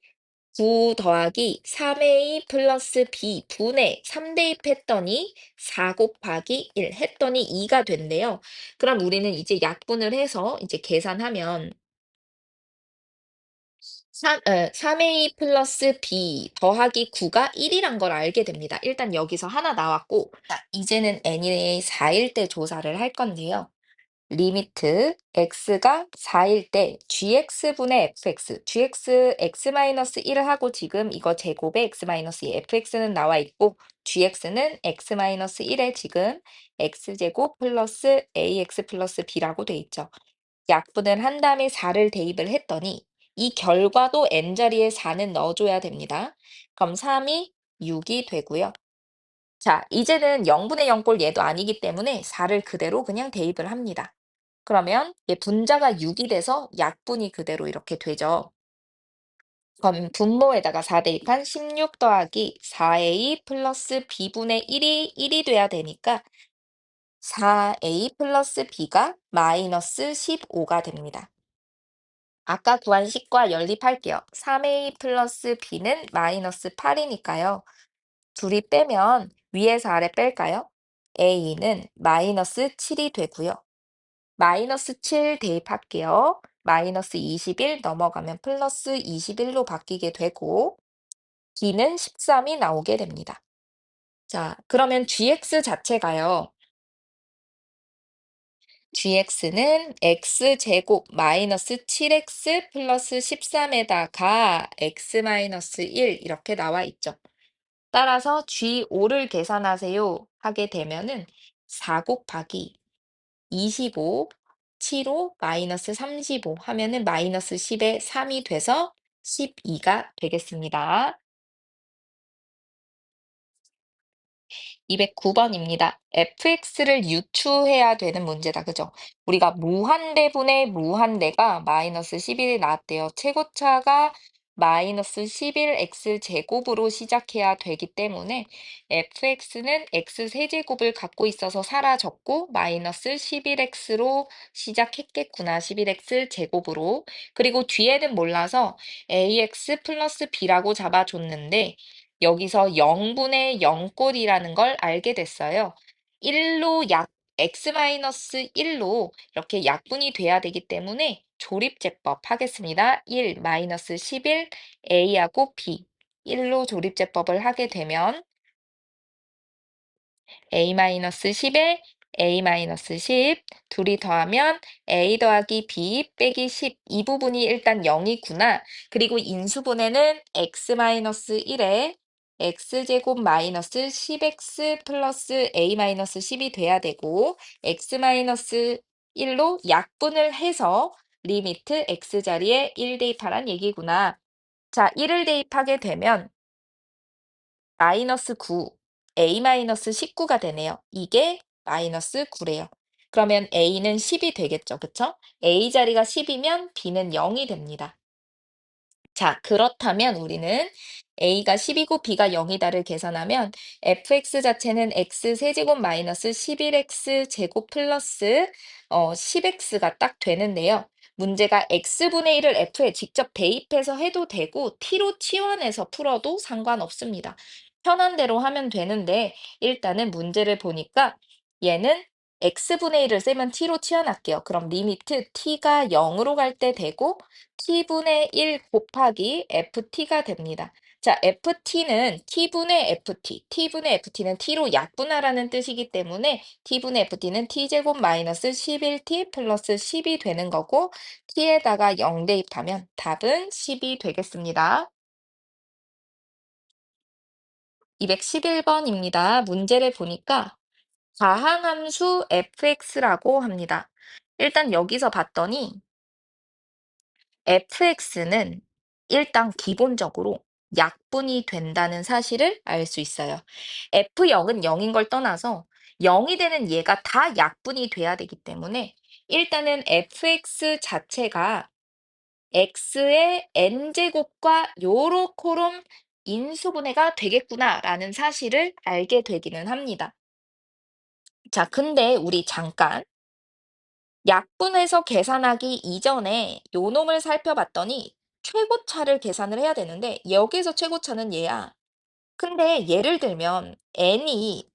9 더하기 3a 플러스 b 분의 3 대입했더니 4 곱하기 1 했더니 2가 된대요. 그럼 우리는 이제 약분을 해서 이제 계산하면 3a 플러스 b 더하기 9가 1이란 걸 알게 됩니다. 일단 여기서 하나 나왔고 자, 이제는 n이 4일 때 조사를 할 건데요. 리미트 x가 4일 때 gx분의 fx, gx x-1을 하고 지금 이거 제곱에 x-2, fx는 나와 있고 gx는 x-1에 지금 x제곱 플러스 ax 플러스 b라고 돼 있죠. 약분을 한 다음에 4를 대입을 했더니 이 결과도 n자리에 4는 넣어줘야 됩니다. 그럼 3이 6이 되고요. 자, 이제는 0분의 0꼴 얘도 아니기 때문에 4를 그대로 그냥 대입을 합니다. 그러면 얘 분자가 6이 돼서 약분이 그대로 이렇게 되죠. 그럼 분모에다가 4 대입한 16 더하기 4a 플러스 b분의 1이 돼야 되니까 4a 플러스 b가 마이너스 15가 됩니다. 아까 구한 식과 연립할게요. 3a 플러스 b는 마이너스 8이니까요. 둘이 빼면 위에서 아래 뺄까요? a는 마이너스 7이 되고요. 마이너스 7 대입할게요. 마이너스 21 넘어가면 플러스 21로 바뀌게 되고 b는 13이 나오게 됩니다. 자, 그러면 gx 자체가요. gx는 x제곱 마이너스 7x 플러스 13에다가 x 마이너스 1 이렇게 나와 있죠. 따라서 G5를 계산하세요 하게 되면은 4 곱하기 25, 7호 마이너스 35 하면은 마이너스 10에 3이 돼서 12가 되겠습니다. 209번입니다. fx를 유추해야 되는 문제다. 그죠? 우리가 무한대분의 무한대가 마이너스 11이 나왔대요. 최고차가 마이너스 11x 제곱으로 시작해야 되기 때문에 fx는 x 세제곱을 갖고 있어서 사라졌고 마이너스 11x로 시작했겠구나. 11x 제곱으로. 그리고 뒤에는 몰라서 ax 플러스 b라고 잡아줬는데 여기서 0분의 0꼴이라는 걸 알게 됐어요. 1로 x-1로 이렇게 약분이 돼야 되기 때문에 조립제법 하겠습니다. 1 마이너스 11 a하고 b 1로 조립제법을 하게 되면 a-10에 a-10 둘이 더하면 a 더하기 b 빼기 10 이 부분이 일단 0이구나. 그리고 인수분해는 x-1에 x제곱 마이너스 10x 플러스 a-10이 돼야 되고 x-1로 약분을 해서 리미트 x 자리에 1 대입하란 얘기구나. 자, 1을 대입하게 되면 마이너스 9, a 마이너스 19가 되네요. 이게 마이너스 9래요. 그러면 a는 10이 되겠죠. 그쵸? a 자리가 10이면 b는 0이 됩니다. 자, 그렇다면 우리는 a가 10이고 b가 0이다를 계산하면 fx 자체는 x 세제곱 마이너스 11x 제곱 플러스 10x가 딱 되는데요. 문제가 x분의 1을 f에 직접 대입해서 해도 되고 t로 치환해서 풀어도 상관없습니다. 편한 대로 하면 되는데 일단은 문제를 보니까 얘는 x분의 1을 쓰면 t로 치환할게요. 그럼 리미트 t가 0으로 갈 때 되고 t분의 1 곱하기 ft가 됩니다. 자, ft는 t분의 ft, t분의 ft는 t로 약분하라는 뜻이기 때문에 t분의 ft는 t제곱 마이너스 11t 플러스 10이 되는 거고 t에다가 0 대입하면 답은 10이 되겠습니다. 211번입니다. 문제를 보니까 가항함수 fx라고 합니다. 일단 여기서 봤더니 fx는 일단 기본적으로 약분이 된다는 사실을 알 수 있어요. f0은 0인 걸 떠나서 0이 되는 얘가 다 약분이 돼야 되기 때문에 일단은 fx 자체가 x의 n제곱과 요렇게롬 인수분해가 되겠구나라는 사실을 알게 되기는 합니다. 자, 근데 우리 잠깐 약분해서 계산하기 이전에 요 놈을 살펴봤더니 최고차를 계산을 해야 되는데 여기서 최고차는 얘야. 근데 예를 들면 n이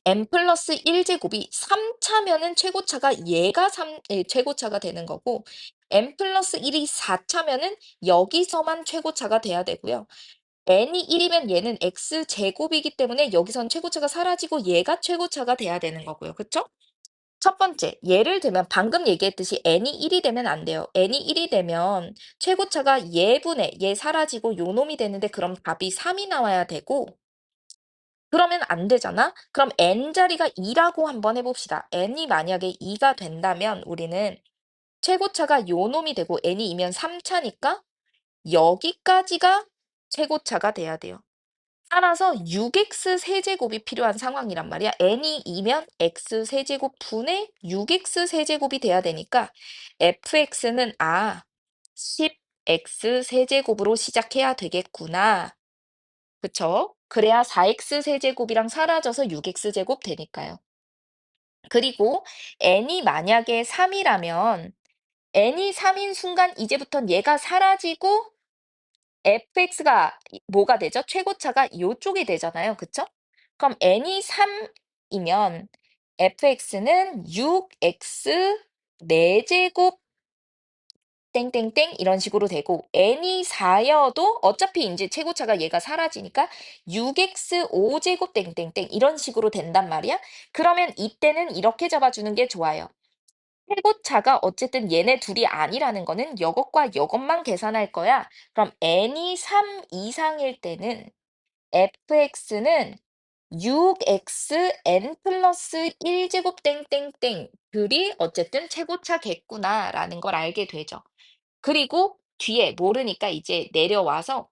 n 플러스 1제곱이 3차면은 최고차가 얘가 최고차가 되는 거고 n 플러스 1이 4차면은 여기서만 최고차가 돼야 되고요. n이 1이면 얘는 x제곱이기 때문에 여기선 최고차가 사라지고 얘가 최고차가 돼야 되는 거고요. 그쵸? 첫 번째, 예를 들면 방금 얘기했듯이 n이 1이 되면 안 돼요. n이 1이 되면 최고차가 얘분의 얘 사라지고 요 놈이 되는데 그럼 답이 3이 나와야 되고 그러면 안 되잖아? 그럼 n자리가 2라고 한번 해봅시다. n이 만약에 2가 된다면 우리는 최고차가 요 놈이 되고 n이 2면 3차니까 여기까지가 최고차가 돼야 돼요. 따라서 6x 세제곱이 필요한 상황이란 말이야. n이 2면 x 세제곱 분의 6x 세제곱이 돼야 되니까 fx는 10x 세제곱으로 시작해야 되겠구나. 그쵸? 그래야 4x 세제곱이랑 사라져서 6x 제곱 되니까요. 그리고 n이 만약에 3이라면 n이 3인 순간 이제부턴 얘가 사라지고 fx가 뭐가 되죠? 최고차가 요쪽이 되잖아요. 그쵸? 그럼 n이 3이면 fx는 6x 4제곱 땡땡땡 이런 식으로 되고 n이 4여도 어차피 이제 최고차가 얘가 사라지니까 6x 5제곱 땡땡땡 이런 식으로 된단 말이야. 그러면 이때는 이렇게 잡아주는 게 좋아요. 최고차가 어쨌든 얘네 둘이 아니라는 거는 요것과 요것만 계산할 거야. 그럼 n이 3 이상일 때는 fx는 6x n 플러스 1제곱 땡땡땡들이 어쨌든 최고차겠구나라는 걸 알게 되죠. 그리고 뒤에 모르니까 이제 내려와서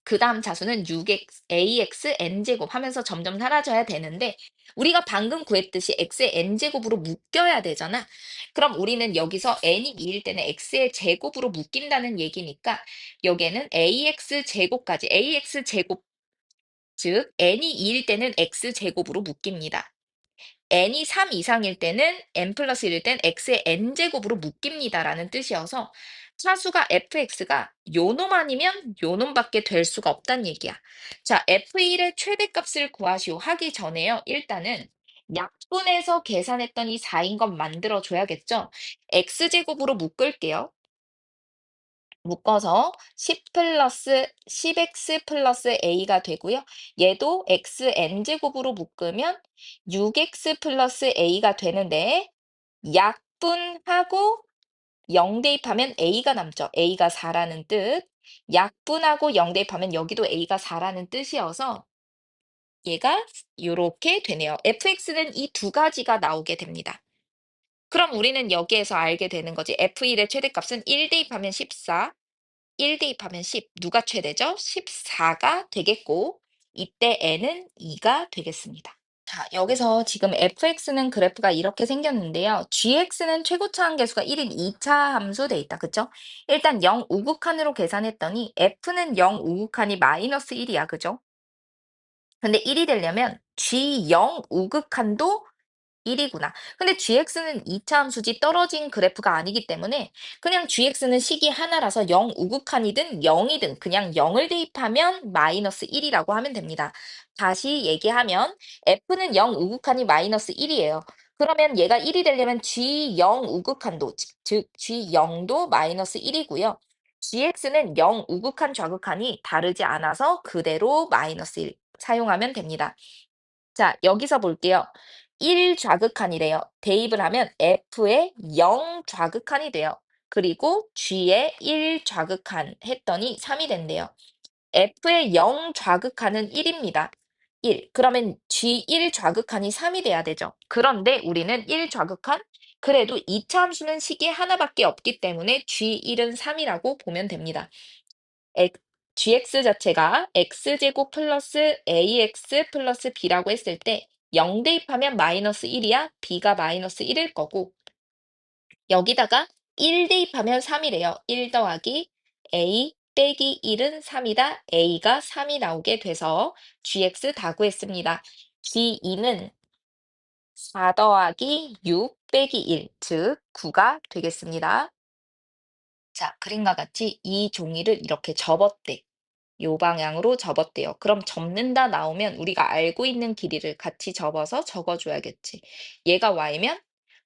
그다음 자수는 6x ax n제곱 하면서 점점 사라져야 되는데 우리가 방금 구했듯이 x의 n제곱으로 묶여야 되잖아. 그럼 우리는 여기서 n이 2일 때는 x의 제곱으로 묶인다는 얘기니까 여기에는 ax 제곱까지 ax 제곱 즉 n이 2일 때는 x 제곱으로 묶입니다. n이 3 이상일 때는 n 플러스 1일 땐 x의 n제곱으로 묶입니다라는 뜻이어서 차수가 fx가 요 놈 아니면 요 놈밖에 될 수가 없다는 얘기야. 자, f1의 최대값을 구하시오 하기 전에요. 일단은 약분해서 계산했던 이 4인 것 만들어 줘야겠죠. x제곱으로 묶을게요. 묶어서 10 플러스 10x 플러스 a가 되고요. 얘도 x n제곱으로 묶으면 6x 플러스 a가 되는데 약분하고 0 대입하면 a가 남죠. a가 4라는 뜻. 약분하고 0 대입하면 여기도 a가 4라는 뜻이어서 얘가 요렇게 되네요. fx는 이 두 가지가 나오게 됩니다. 그럼 우리는 여기에서 알게 되는 거지. f1의 최대값은 1 대입하면 14, 1 대입하면 10. 누가 최대죠? 14가 되겠고 이때 n은 2가 되겠습니다. 자, 여기서 지금 fx는 그래프가 이렇게 생겼는데요. gx는 최고차 함계수가 1인 2차 함수 돼 있다. 그죠? 일단 0 우극한으로 계산했더니 f는 0 우극한이 마이너스 1이야. 그죠? 근데 1이 되려면 g0 우극한도 1이구나. 근데 gx는 2차 함수지 떨어진 그래프가 아니기 때문에 그냥 gx는 식이 하나라서 0 우극한이든 0이든 그냥 0을 대입하면 마이너스 1이라고 하면 됩니다. 다시 얘기하면 f는 0 우극한이 마이너스 1이에요. 그러면 얘가 1이 되려면 g0 우극한도 즉 g0도 마이너스 1이고요. gx는 0 우극한 좌극한이 다르지 않아서 그대로 마이너스 1 사용하면 됩니다. 자, 여기서 볼게요. 1 좌극한이래요. 대입을 하면 F의 0 좌극한이 돼요. 그리고 G의 1 좌극한 했더니 3이 된대요. F의 0 좌극한은 1입니다. 1. 그러면 G1 좌극한이 3이 돼야 되죠. 그런데 우리는 1 좌극한 그래도 2차 함수는 식이 하나밖에 없기 때문에 G1은 3이라고 보면 됩니다. gx 자체가 x제곱 플러스 ax 플러스 b라고 했을 때 0 대입하면 마이너스 1이야. b가 마이너스 1일 거고 여기다가 1 대입하면 3이래요. 1 더하기 a 빼기 1은 3이다. a가 3이 나오게 돼서 gx 다 구했습니다. g2는 4 더하기 6 빼기 1, 즉 9가 되겠습니다. 자, 그림과 같이 이 종이를 이렇게 접었대. 요 방향으로 접었대요. 그럼 접는다 나오면 우리가 알고 있는 길이를 같이 접어서 적어줘야겠지. 얘가 y면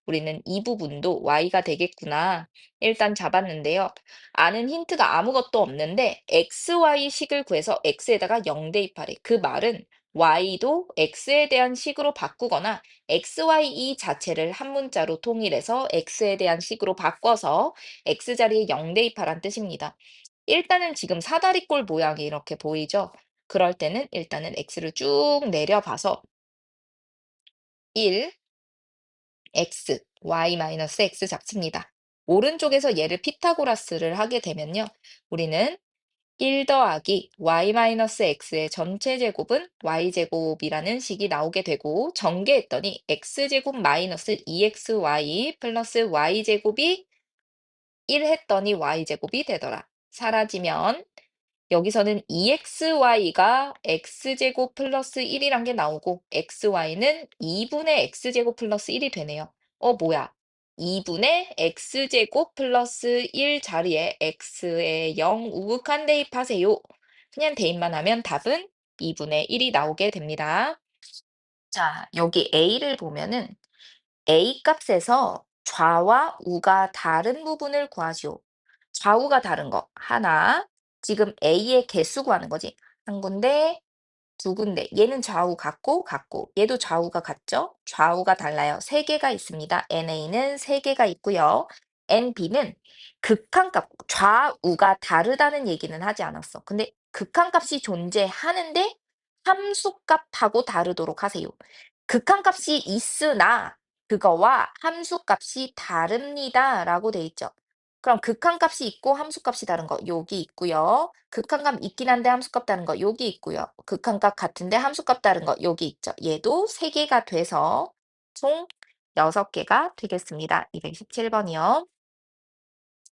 우리는 이 부분도 y가 되겠구나. 일단 잡았는데요. 아는 힌트가 아무것도 없는데 xy 식을 구해서 x에다가 0 대입하래. 그 말은 y도 x에 대한 식으로 바꾸거나 xy 자체를 한 문자로 통일해서 x에 대한 식으로 바꿔서 x 자리에 0 대입하란 뜻입니다. 일단은 지금 사다리꼴 모양이 이렇게 보이죠? 그럴 때는 일단은 x를 쭉 내려봐서 1, x, y-x 잡습니다. 오른쪽에서 얘를 피타고라스를 하게 되면요. 우리는 1 더하기 y-x의 전체 제곱은 y제곱이라는 식이 나오게 되고 전개했더니 x제곱 마이너스 2xy 플러스 y제곱이 1 했더니 y제곱이 되더라. 사라지면 여기서는 2xy가 x제곱 플러스 1이란 게 나오고 xy는 2분의 x제곱 플러스 1이 되네요. 뭐야? 2분의 x제곱 플러스 1 자리에 x에 0 우극한 대입하세요. 그냥 대입만 하면 답은 2분의 1이 나오게 됩니다. 자, 여기 a를 보면은 A 값에서 좌와 우가 다른 부분을 구하시오. 좌우가 다른 거 하나. 지금 A의 개수 구하는 거지. 한 군데, 두 군데. 얘는 좌우 같고, 얘도 좌우가 같죠? 좌우가 달라요. 세 개가 있습니다. NA는 세 개가 있고요. NB는 극한값, 좌우가 다르다는 얘기는 하지 않았어. 근데 극한값이 존재하는데 함수값하고 다르도록 하세요. 극한값이 있으나 그거와 함수값이 다릅니다라고 돼 있죠. 그럼 극한값이 있고 함수값이 다른 거 여기 있고요. 극한값 있긴 한데 함수값 다른 거 여기 있고요. 극한값 같은데 함수값 다른 거 여기 있죠. 얘도 3개가 돼서 총 6개가 되겠습니다. 217번이요.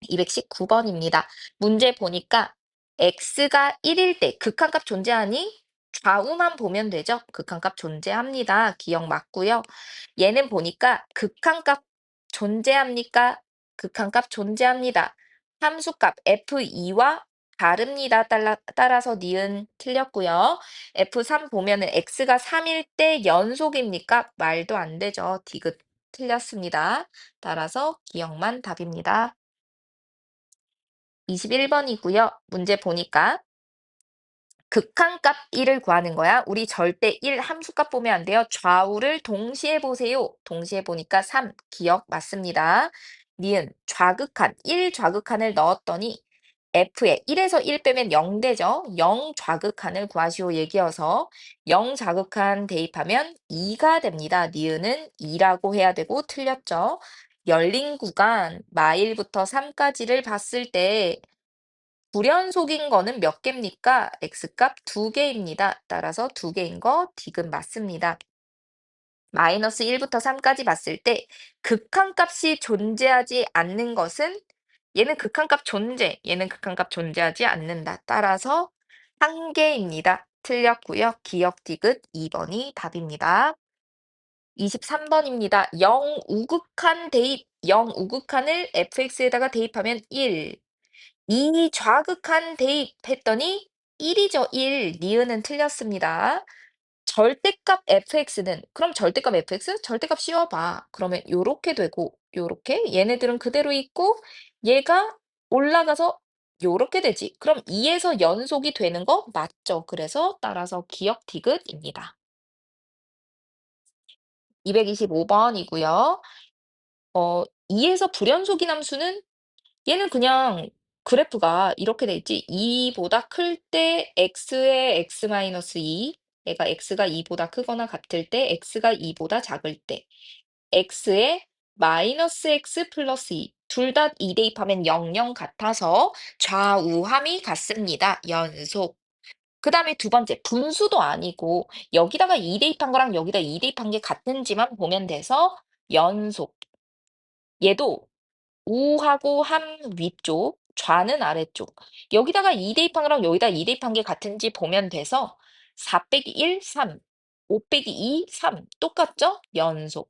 219번입니다. 문제 보니까 x가 1일 때 극한값 존재하니? 좌우만 보면 되죠. 극한값 존재합니다. 기억 맞고요. 얘는 보니까 극한값 존재합니까? 극한값 존재합니다. 함수값 f2와 다릅니다. 따라서 니은 틀렸고요. f3 보면은 x가 3일 때 연속입니까? 말도 안 되죠. 디귿 틀렸습니다. 따라서 기억만 답입니다. 21번이고요. 문제 보니까 극한값 1을 구하는 거야. 우리 절대 1 함수값 보면 안 돼요. 좌우를 동시에 보세요. 동시에 보니까 3 기억 맞습니다. 니은 좌극한 1 좌극한을 넣었더니 F에 1에서 1 빼면 0 되죠. 0 좌극한을 구하시오 얘기여서 0 좌극한 대입하면 2가 됩니다. 니은은 2라고 해야 되고 틀렸죠. 열린 구간 마일부터 3까지를 봤을 때 불연속인 거는 몇 개입니까? x값 2개입니다. 따라서 2개인 거 디귿 맞습니다. 마이너스 1부터 3까지 봤을 때 극한값이 존재하지 않는 것은 얘는 극한값 존재, 얘는 극한값 존재하지 않는다. 따라서 1개입니다. 틀렸고요. 기억 디귿 2번이 답입니다. 23번입니다. 0 우극한 대입, 0 우극한을 fx에다가 대입하면 1. 이 좌극한 대입했더니 1이죠. 1. 니은은 틀렸습니다. 절대값 fx는 그럼 절대값 fx? 절대값 씌워봐. 그러면 요렇게 되고 요렇게 얘네들은 그대로 있고 얘가 올라가서 요렇게 되지. 그럼 2에서 연속이 되는 거 맞죠? 그래서 따라서 기억 디귿입니다. 225번이고요. 2에서 불연속인 함수는 얘는 그냥 그래프가 이렇게 돼 있지. 2보다 클 때 x의 x-2, 얘가 x가 2보다 크거나 같을 때 x가 2보다 작을 때 x의 마이너스 x 플러스 2. 둘 다 2 대입하면 0, 0 같아서 좌우함이 같습니다. 연속. 그 다음에 두 번째, 분수도 아니고 여기다가 2 대입한 거랑 여기다 2 대입한 게 같은지만 보면 돼서 연속. 얘도 우하고 함 위쪽, 좌는 아래쪽. 여기다가 2 대입한 거랑 여기다 2 대입한 게 같은지 보면 돼서 4 빼기 1, 3. 5 빼기 2, 3. 똑같죠? 연속.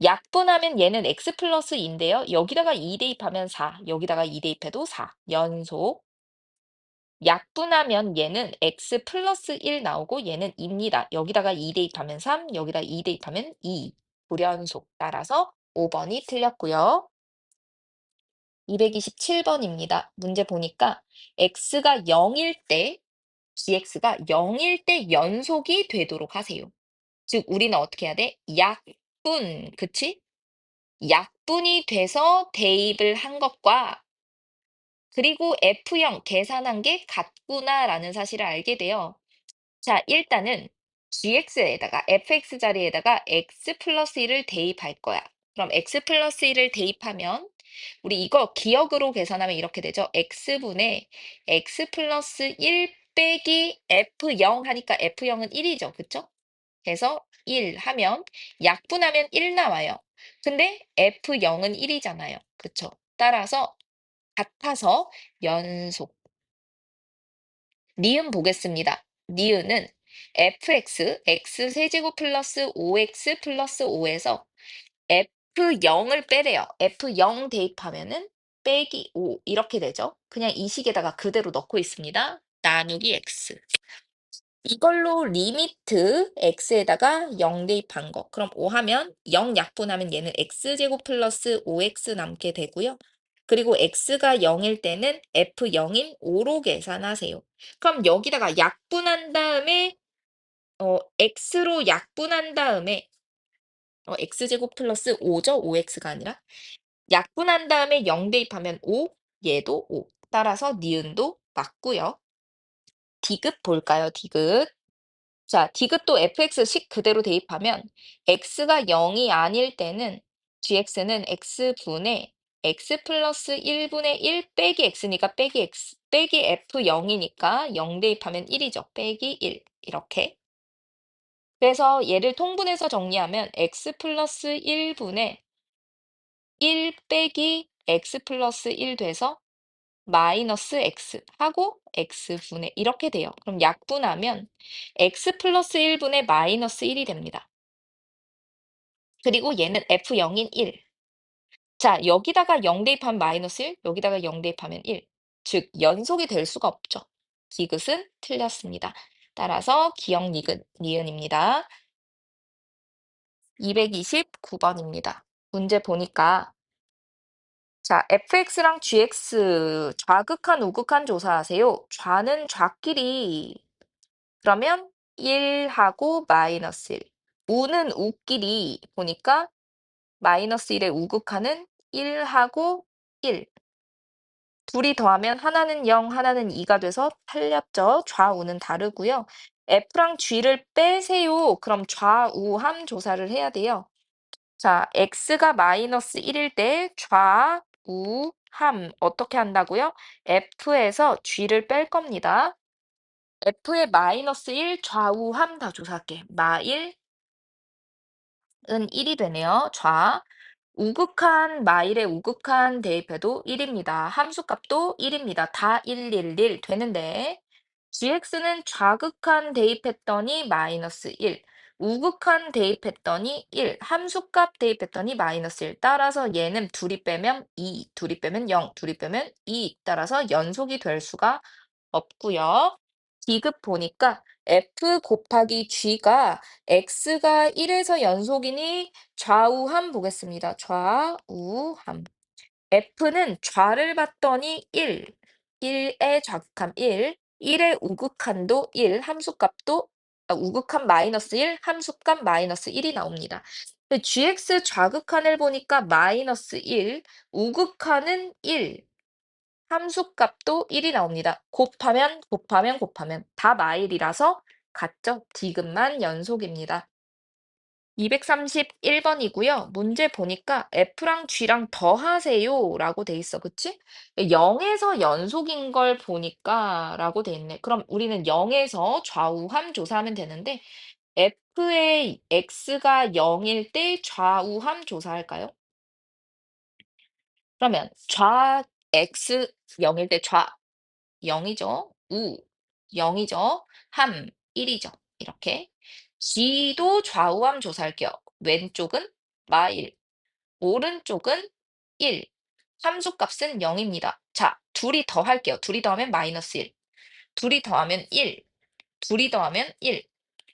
약분하면 얘는 x 플러스 인데요. 여기다가 2 대입하면 4, 여기다가 2 대입해도 4. 연속. 약분하면 얘는 x 플러스 1 나오고 얘는 2입니다. 여기다가 2 대입하면 3, 여기다 2 대입하면 2. 불연속. 따라서 5번이 틀렸고요. 227번입니다. 문제 보니까 x가 0일 때 gx가 0일 때 연속이 되도록 하세요. 즉 우리는 어떻게 해야 돼? 약분, 그치? 약분이 돼서 대입을 한 것과 그리고 F형 계산한 게 같구나라는 사실을 알게 돼요. 자, 일단은 gx에다가 fx 자리에다가 x 플러스 1을 대입할 거야. 그럼 x 플러스 1을 대입하면 우리 이거 기억으로 계산하면 이렇게 되죠. x분의 x 플러스 1 빼기 f0 하니까 f0은 1이죠. 그쵸? 그래서 1 하면 약분하면 1 나와요. 근데 f0은 1이잖아요. 그쵸? 따라서 같아서 연속. 니은 보겠습니다. 니은은 fx, x 세제곱 플러스 5x 플러스 5에서 f0을 빼래요. f0 대입하면은 빼기 5 이렇게 되죠. 그냥 이 식에다가 그대로 넣고 있습니다. 나누기 x. 이걸로 리미트 x에다가 0 대입한 거. 그럼 5 하면 0 약분하면 얘는 x제곱 플러스 5x 남게 되고요. 그리고 x가 0일 때는 f0인 5로 계산하세요. 그럼 여기다가 약분한 다음에 x로 약분한 다음에 x제곱 플러스 5죠? 5x가 아니라. 약분한 다음에 0 대입하면 5, 얘도 5. 따라서 니은도 맞고요. 디귿 볼까요? 디귿. 자, 디귿도 fx식 그대로 대입하면 x가 0이 아닐 때는 gx는 x분의 x 플러스 1분의 1 빼기 x니까 빼기 x 빼기 f0이니까 0 대입하면 1이죠. 빼기 1 이렇게. 그래서 얘를 통분해서 정리하면 x 플러스 1분의 1 빼기 x 플러스 1 돼서 마이너스 x 하고 x분의 이렇게 돼요. 그럼 약분하면 x 플러스 1분의 마이너스 1이 됩니다. 그리고 얘는 f0인 1. 자, 여기다가 0 대입하면 마이너스 1, 여기다가 0 대입하면 1. 즉, 연속이 될 수가 없죠. 디귿은 틀렸습니다. 따라서 기억 니귿, 니은입니다. 229번입니다. 문제 보니까 자, fx랑 gx 좌극한 우극한 조사하세요. 좌는 좌끼리 그러면 1하고 마이너스 1. 우는 우끼리 보니까 마이너스 1의 우극한은 1하고 1. 둘이 더하면 하나는 0, 하나는 2가 돼서 틀렸죠. 좌우는 다르고요. F랑 G를 빼세요. 그럼 좌우함 조사를 해야 돼요. 자, X가 마이너스 1일 때 좌우함 어떻게 한다고요? F에서 G를 뺄 겁니다. F의 마이너스 1 좌우함 다 조사할게. 마1 은 1이 되네요. 좌. 우극한 마일에 우극한 대입해도 1입니다. 함수값도 1입니다. 다 1, 1, 1 되는데 gx는 좌극한 대입했더니 마이너스 1, 우극한 대입했더니 1, 함수값 대입했더니 마이너스 1. 따라서 얘는 둘이 빼면 2, 둘이 빼면 0, 둘이 빼면 2. 따라서 연속이 될 수가 없고요. 디귿 보니까 f 곱하기 g가 x가 1에서 연속이니 좌우함 보겠습니다. 좌우함. f는 좌를 봤더니 1, 1의 좌극함 1, 1의 우극함도 1, 함수값도 우극함 마이너스 1, 함수값 마이너스 1이 나옵니다. 근데 gx 좌극한을 보니까 마이너스 1, 우극한은 1, 함수값도 1이 나옵니다. 곱하면 다 마일이라서 같죠? 디귿만 연속입니다. 231번이고요. 문제 보니까 F랑 G랑 더하세요 라고 돼 있어. 그치? 0에서 연속인 걸 보니까 라고 돼 있네. 그럼 우리는 0에서 좌우함 조사하면 되는데 F의 X가 0일 때 좌우함 조사할까요? 그러면 좌 X 0일 때 좌 0이죠. 우 0이죠. 함 1이죠. 이렇게. G도 좌우함 조사할게요. 왼쪽은 마일, 오른쪽은 1. 함수값은 0입니다. 자, 둘이 더할게요. 둘이 더하면 마이너스 1. 둘이 더하면 1. 둘이 더하면 1.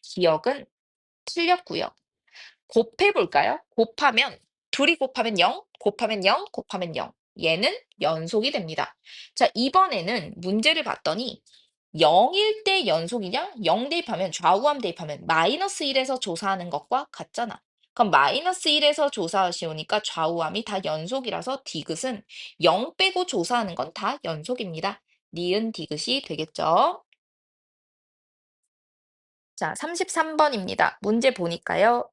기억은 틀렸고요. 곱해볼까요? 곱하면 둘이 곱하면 0, 곱하면 0, 곱하면 0. 얘는 연속이 됩니다. 자, 이번에는 문제를 봤더니 0일 때 연속이냐? 0 대입하면 좌우함 대입하면 마이너스 1에서 조사하는 것과 같잖아. 그럼 마이너스 1에서 조사하시오니까 좌우함이 다 연속이라서 디귿은 0 빼고 조사하는 건 다 연속입니다. 니은 디귿이 되겠죠? 자, 33번입니다. 문제 보니까요.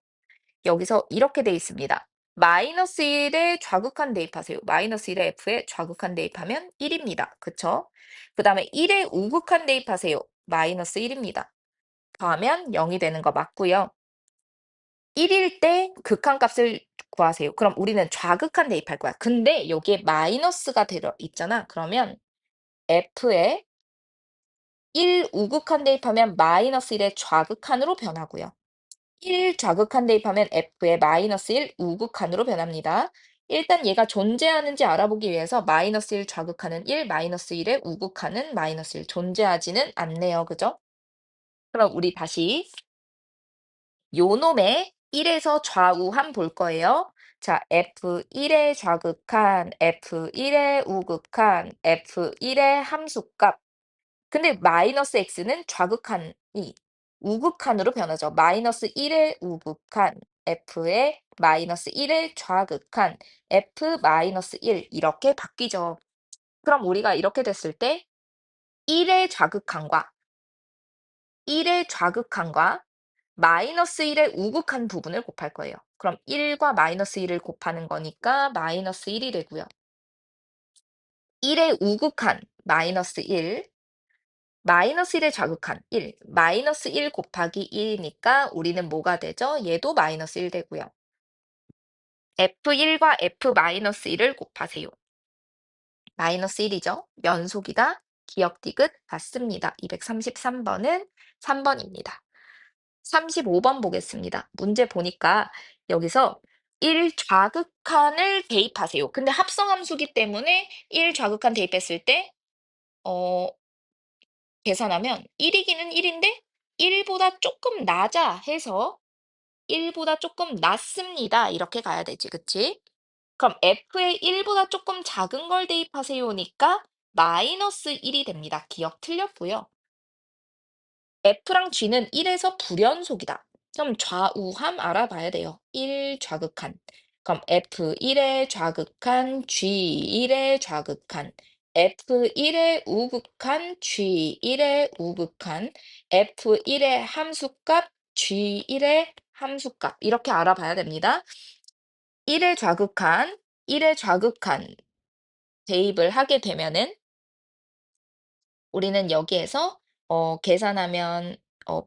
여기서 이렇게 돼 있습니다. 마이너스 1에 좌극한 대입하세요. 마이너스 1에 F에 좌극한 대입하면 1입니다. 그쵸? 그 다음에 1에 우극한 대입하세요. 마이너스 1입니다. 더하면 0이 되는 거 맞고요. 1일 때 극한값을 구하세요. 그럼 우리는 좌극한 대입할 거야. 근데 여기에 마이너스가 들어 있잖아. 그러면 F에 1 우극한 대입하면 마이너스 1의 좌극한으로 변하고요. 1 좌극한 대입하면 F의 마이너스 1 우극한으로 변합니다. 일단 얘가 존재하는지 알아보기 위해서 마이너스 1 좌극한은 1, 마이너스 1의 우극한은 마이너스 1 존재하지는 않네요. 그죠? 그럼 우리 다시 요 놈의 1에서 좌우함 볼 거예요. 자, F1의 좌극한, F1의 우극한, F1의 함수값. 근데 마이너스 x는 좌극한이 우극한으로 변하죠. 마이너스 1의 우극한, f의 마이너스 1의 좌극한, f 마이너스 1 이렇게 바뀌죠. 그럼 우리가 이렇게 됐을 때 1의 좌극한과 1의 좌극한과 마이너스 1의 우극한 부분을 곱할 거예요. 그럼 1과 마이너스 1을 곱하는 거니까 마이너스 1이 되고요. 1의 우극한 마이너스 1, 마이너스 1의 좌극한 1, 마이너스 1 곱하기 1이니까 우리는 뭐가 되죠? 얘도 마이너스 1 되고요. F1과 F 마이너스 1을 곱하세요. 마이너스 1이죠? 연속이다. 기억 디귿 맞습니다. 233번은 3번입니다. 35번 보겠습니다. 문제 보니까 여기서 1 좌극한을 대입하세요. 근데 합성함수기 때문에 1 좌극한 대입했을 때 어 계산하면 1이기는 1인데 1보다 조금 낮아 해서 1보다 조금 낮습니다. 이렇게 가야 되지, 그치? 그럼 F에 1보다 조금 작은 걸 대입하세요니까 마이너스 1이 됩니다. 기억 틀렸고요. F랑 G는 1에서 불연속이다. 그럼 좌우함 알아봐야 돼요. 1 좌극한. 그럼 F1의 좌극한, G1의 좌극한, F1의 우극한, G1의 우극한, F1의 함수값, G1의 함수값. 이렇게 알아봐야 됩니다. 1의 좌극한, 1의 좌극한 대입을 하게 되면은 우리는 여기에서 계산하면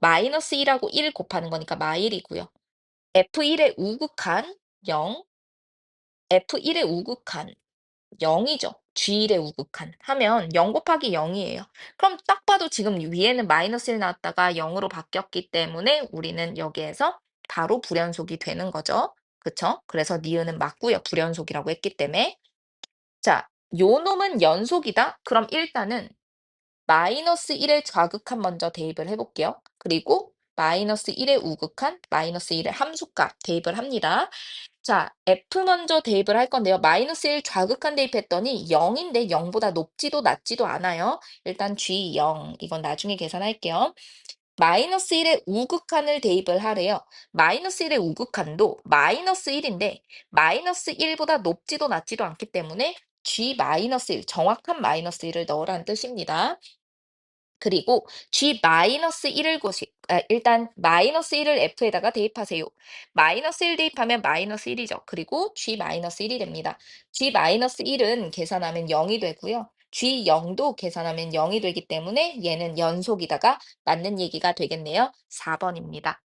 마이너스 1하고 1 곱하는 거니까 마일이고요. F1의 우극한 0, F1의 우극한 0이죠. G1의 우극한 하면 0 곱하기 0이에요. 그럼 딱 봐도 지금 위에는 마이너스 1 나왔다가 0으로 바뀌었기 때문에 우리는 여기에서 바로 불연속이 되는 거죠. 그쵸? 그래서 니은은 맞고요. 불연속이라고 했기 때문에. 자, 요 놈은 연속이다? 그럼 일단은 마이너스 1의 좌극한 먼저 대입을 해볼게요. 그리고 마이너스 1의 우극한, 마이너스 1의 함수값 대입을 합니다. 자, F 먼저 대입을 할 건데요. 마이너스 1 좌극한 대입했더니 0인데 0보다 높지도 낮지도 않아요. 일단 G 0, 이건 나중에 계산할게요. 마이너스 1의 우극한을 대입을 하래요. 마이너스 1의 우극한도 마이너스 1인데 마이너스 1보다 높지도 낮지도 않기 때문에 G 마이너스 1, 정확한 마이너스 1을 넣으라는 뜻입니다. 그리고 G 마이너스 1을 일단 마이너스 1을 F에다가 대입하세요. 마이너스 1 대입하면 마이너스 1이죠. 그리고 G 마이너스 1이 됩니다. G 마이너스 1은 계산하면 0이 되고요. G 0도 계산하면 0이 되기 때문에 얘는 연속이다가 맞는 얘기가 되겠네요. 4번입니다.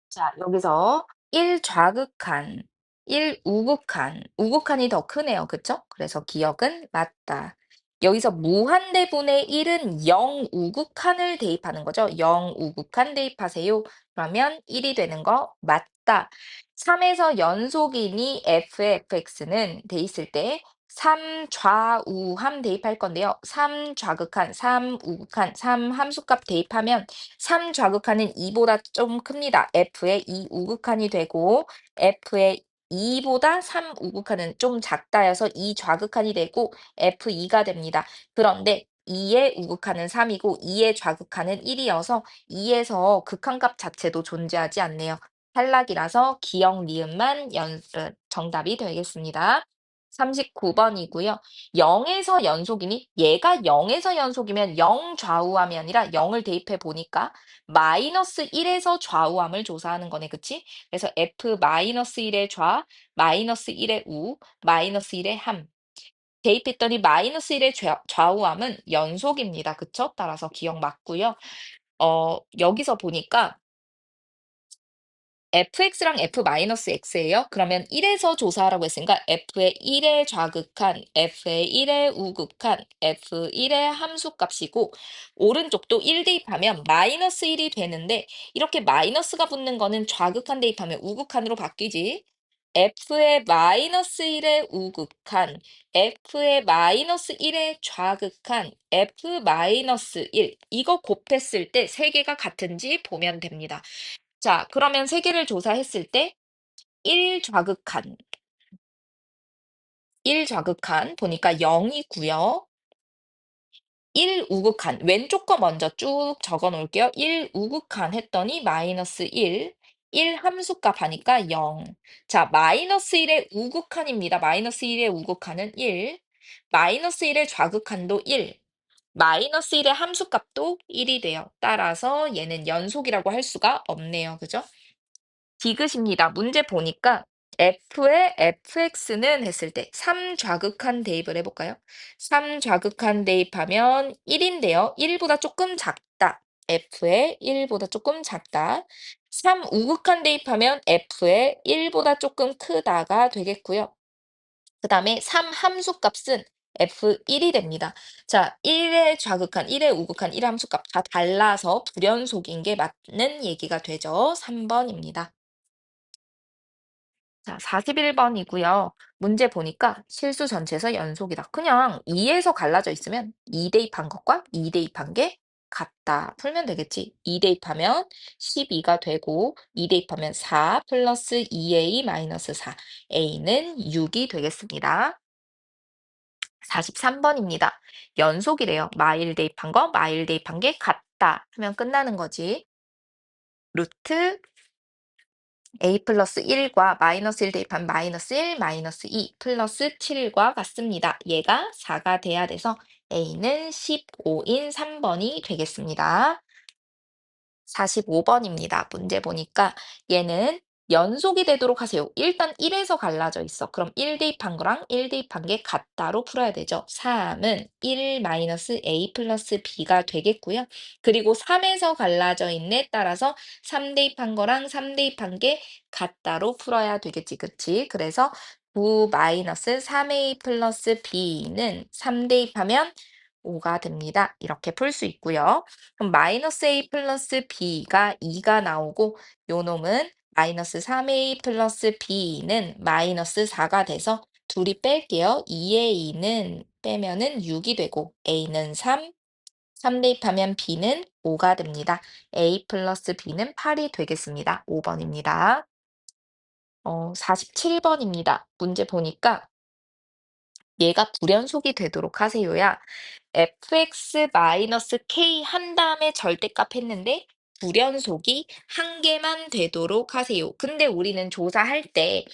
자, 여기서 1 좌극한, 1 우극한, 우극한이 더 크네요. 그쵸? 그래서 기억은 맞다. 여기서 무한대분의 1은 0 우극한을 대입하는 거죠. 0 우극한 대입하세요. 그러면 1이 되는 거 맞다. 3에서 연속이니 F의 fx는 돼 있을 때 3 좌우함 대입할 건데요. 3 좌극한, 3 우극한, 3 함수값 대입하면 3 좌극한은 2보다 좀 큽니다. F의 2 우극한이 되고 F의 2보다 3 우극한은 좀 작다여서 2 좌극한이 되고 F2가 됩니다. 그런데 2의 우극한은 3이고 2의 좌극한은 1이어서 2에서 극한값 자체도 존재하지 않네요. 탈락이라서 기역, 니은만 정답이 되겠습니다. 39번이고요. 0에서 연속이니 얘가 0에서 연속이면 0 좌우함이 아니라 0을 대입해 보니까 마이너스 1에서 좌우함을 조사하는 거네. 그치? 그래서 F 마이너스 1의 좌, 마이너스 1의 우, 마이너스 1의 함. 대입했더니 마이너스 1의 좌우함은 연속입니다. 그쵸? 따라서 기억 맞고요. 여기서 보니까 fx랑 f-x예요. 그러면 1에서 조사하라고 했으니까 f의 1의 좌극한, f의 1의 우극한, f1의 함수값이고 오른쪽도 1 대입하면 마이너스 1이 되는데 이렇게 마이너스가 붙는 거는 좌극한 대입하면 우극한으로 바뀌지. f의 마이너스 1의 우극한, f의 마이너스 1의 좌극한, f 마이너스 1 이거 곱했을 때 세 개가 같은지 보면 됩니다. 자, 그러면 세 개를 조사했을 때 1 좌극한, 1 좌극한 보니까 0이고요. 1 우극한, 왼쪽 거 먼저 쭉 적어 놓을게요. 1 우극한 했더니 마이너스 1, 1 함수값 하니까 0. 자, 마이너스 1의 우극한입니다. 마이너스 1의 우극한은 1, 마이너스 1의 좌극한도 1, 마이너스 1의 함수값도 1이 돼요. 따라서 얘는 연속이라고 할 수가 없네요. 그죠? 디귿입니다. 문제 보니까 f의 fx는 했을 때 3좌극한 대입을 해볼까요? 3좌극한 대입하면 1인데요. 1보다 조금 작다. f의 1보다 조금 작다. 3 우극한 대입하면 f의 1보다 조금 크다가 되겠고요. 그 다음에 3 함수값은 f1이 됩니다. 자, 1의 좌극한, 1의 우극한, 1의 함수값 다 달라서 불연속인 게 맞는 얘기가 되죠. 3번입니다. 자, 41번이고요. 문제 보니까 실수 전체에서 연속이다. 그냥 2에서 갈라져 있으면 2 대입한 것과 2 대입한 게 같다. 풀면 되겠지. 2 대입하면 12가 되고 2 대입하면 4 플러스 2a 마이너스 4. a는 6이 되겠습니다. 43번입니다. 연속이래요. 마일 대입한 거, 마일 대입한 게 같다. 하면 끝나는 거지. 루트 a 플러스 1과 마이너스 1 대입하면 마이너스 1, 마이너스 2 플러스 7과 같습니다. 얘가 4가 돼야 돼서 a는 15인 3번이 되겠습니다. 45번입니다. 문제 보니까 얘는 연속이 되도록 하세요. 일단 1에서 갈라져 있어. 그럼 1 대입한 거랑 1 대입한 게 같다로 풀어야 되죠. 3은 1 마이너스 a 플러스 b가 되겠고요. 그리고 3에서 갈라져 있네 따라서 3 대입한 거랑 3 대입한 게 같다로 풀어야 되겠지. 그치? 그래서 9 마이너스 3a 플러스 b는 3 대입하면 5가 됩니다. 이렇게 풀 수 있고요. 그럼 마이너스 a 플러스 b가 2가 나오고 요 놈은 마이너스 3a 플러스 b는 마이너스 4가 돼서 둘이 뺄게요. 2a는 빼면은 6이 되고 a는 3, 3 대입하면 b는 5가 됩니다. a 플러스 b는 8이 되겠습니다. 5번입니다. 47번입니다. 문제 보니까 얘가 불연속이 되도록 하세요야. fx-k 한 다음에 절대값 했는데 불연속이 한 개만 되도록 하세요. 근데 우리는 조사할 때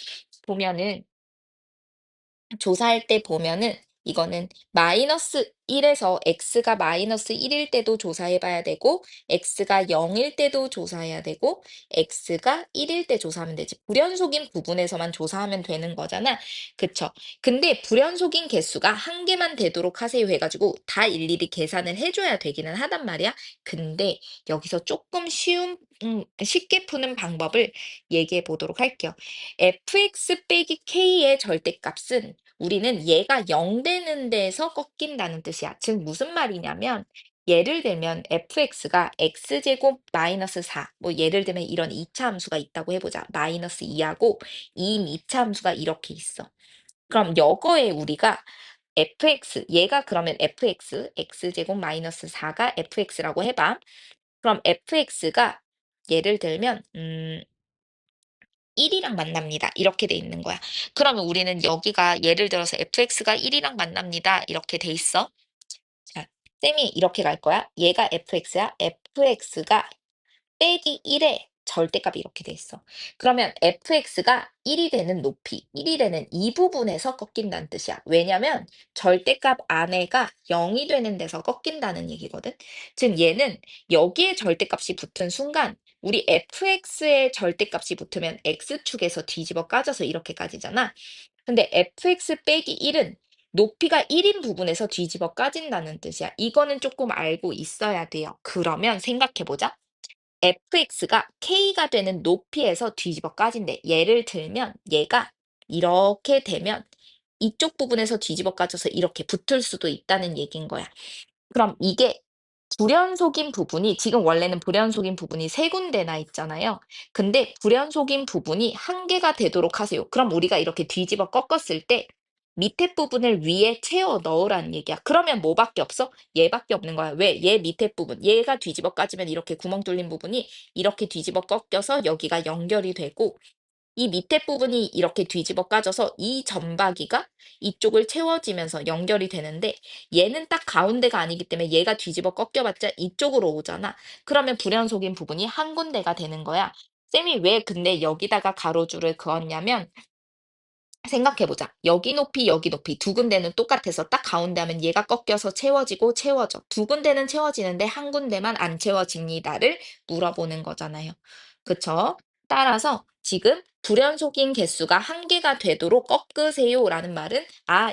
보면은 이거는 마이너스 1에서 x가 마이너스 1일 때도 조사해 봐야 되고 x가 0일 때도 조사해야 되고 x가 1일 때 조사하면 되지. 불연속인 부분에서만 조사하면 되는 거잖아. 그쵸? 근데 불연속인 개수가 한 개만 되도록 하세요 해가지고 다 일일이 계산을 해줘야 되기는 하단 말이야. 근데 여기서 조금 쉽게 푸는 방법을 얘기해 보도록 할게요. fx 빼기 k의 절대값은 우리는 얘가 0 되는 데에서 꺾인다는 뜻이야. 즉 무슨 말이냐면 예를 들면 fx가 x제곱 마이너스 4, 뭐 예를 들면 이런 2차 함수가 있다고 해보자. 마이너스 2하고 2인 2차 함수가 이렇게 있어. 그럼 여거에 우리가 얘가 그러면 x제곱 마이너스 4가 fx라고 해봐. 그럼 fx가 예를 들면 1이랑 만납니다. 이렇게 돼 있는 거야. 그러면 우리는 여기가 예를 들어서 fx가 1이랑 만납니다. 이렇게 돼 있어. 자, 쌤이 이렇게 갈 거야. 얘가 fx야. fx가 빼기 1의 절대값이 이렇게 돼 있어. 그러면 fx가 1이 되는 높이, 1이 되는 이 부분에서 꺾인다는 뜻이야. 왜냐면 절대값 안에가 0이 되는 데서 꺾인다는 얘기거든. 즉 얘는 여기에 절대값이 붙은 순간 우리 fx의 절대값이 붙으면 x축에서 뒤집어 까져서 이렇게 까지잖아. 근데 fx 빼기 1은 높이가 1인 부분에서 뒤집어 까진다는 뜻이야. 이거는 조금 알고 있어야 돼요. 그러면 생각해 보자. fx가 k가 되는 높이에서 뒤집어 까진대. 예를 들면 얘가 이렇게 되면 이쪽 부분에서 뒤집어 까져서 이렇게 붙을 수도 있다는 얘기인 거야. 그럼 이게 불연속인 부분이 지금 원래는 불연속인 부분이 세 군데나 있잖아요. 근데 불연속인 부분이 한 개가 되도록 하세요. 그럼 우리가 이렇게 뒤집어 꺾었을 때 밑에 부분을 위에 채워 넣으라는 얘기야. 그러면 뭐밖에 없어? 얘밖에 없는 거야. 왜? 얘 밑에 부분. 얘가 뒤집어 까지면 이렇게 구멍 뚫린 부분이 이렇게 뒤집어 꺾여서 여기가 연결이 되고 이 밑에 부분이 이렇게 뒤집어 까져서 이 점박이가 이쪽을 채워지면서 연결이 되는데 얘는 딱 가운데가 아니기 때문에 얘가 뒤집어 꺾여봤자 이쪽으로 오잖아. 그러면 불연속인 부분이 한 군데가 되는 거야. 쌤이 왜 근데 여기다가 가로줄을 그었냐면 생각해보자. 여기 높이 두 군데는 똑같아서 딱 가운데 하면 얘가 꺾여서 채워지고 채워져. 두 군데는 채워지는데 한 군데만 안 채워집니다를 물어보는 거잖아요. 그쵸? 따라서 지금 불연속인 개수가 한 개가 되도록 꺾으세요라는 말은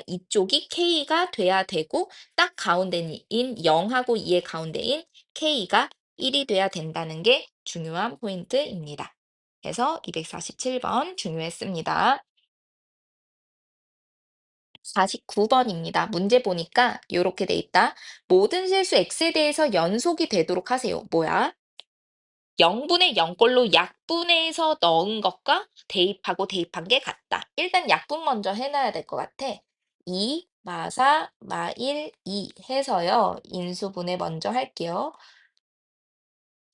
이쪽이 K가 돼야 되고 딱 가운데인 0하고 2의 가운데인 K가 1이 돼야 된다는 게 중요한 포인트입니다. 그래서 247번 중요했습니다. 49번입니다. 문제 보니까 이렇게 돼 있다. 모든 실수 x에 대해서 연속이 되도록 하세요. 뭐야? 0분의 0꼴로 약분해서 넣은 것과 대입하고 대입한 게 같다. 일단 약분 먼저 해놔야 될 것 같아. 2, 마사, 마일, 2 해서요. 인수분해 먼저 할게요.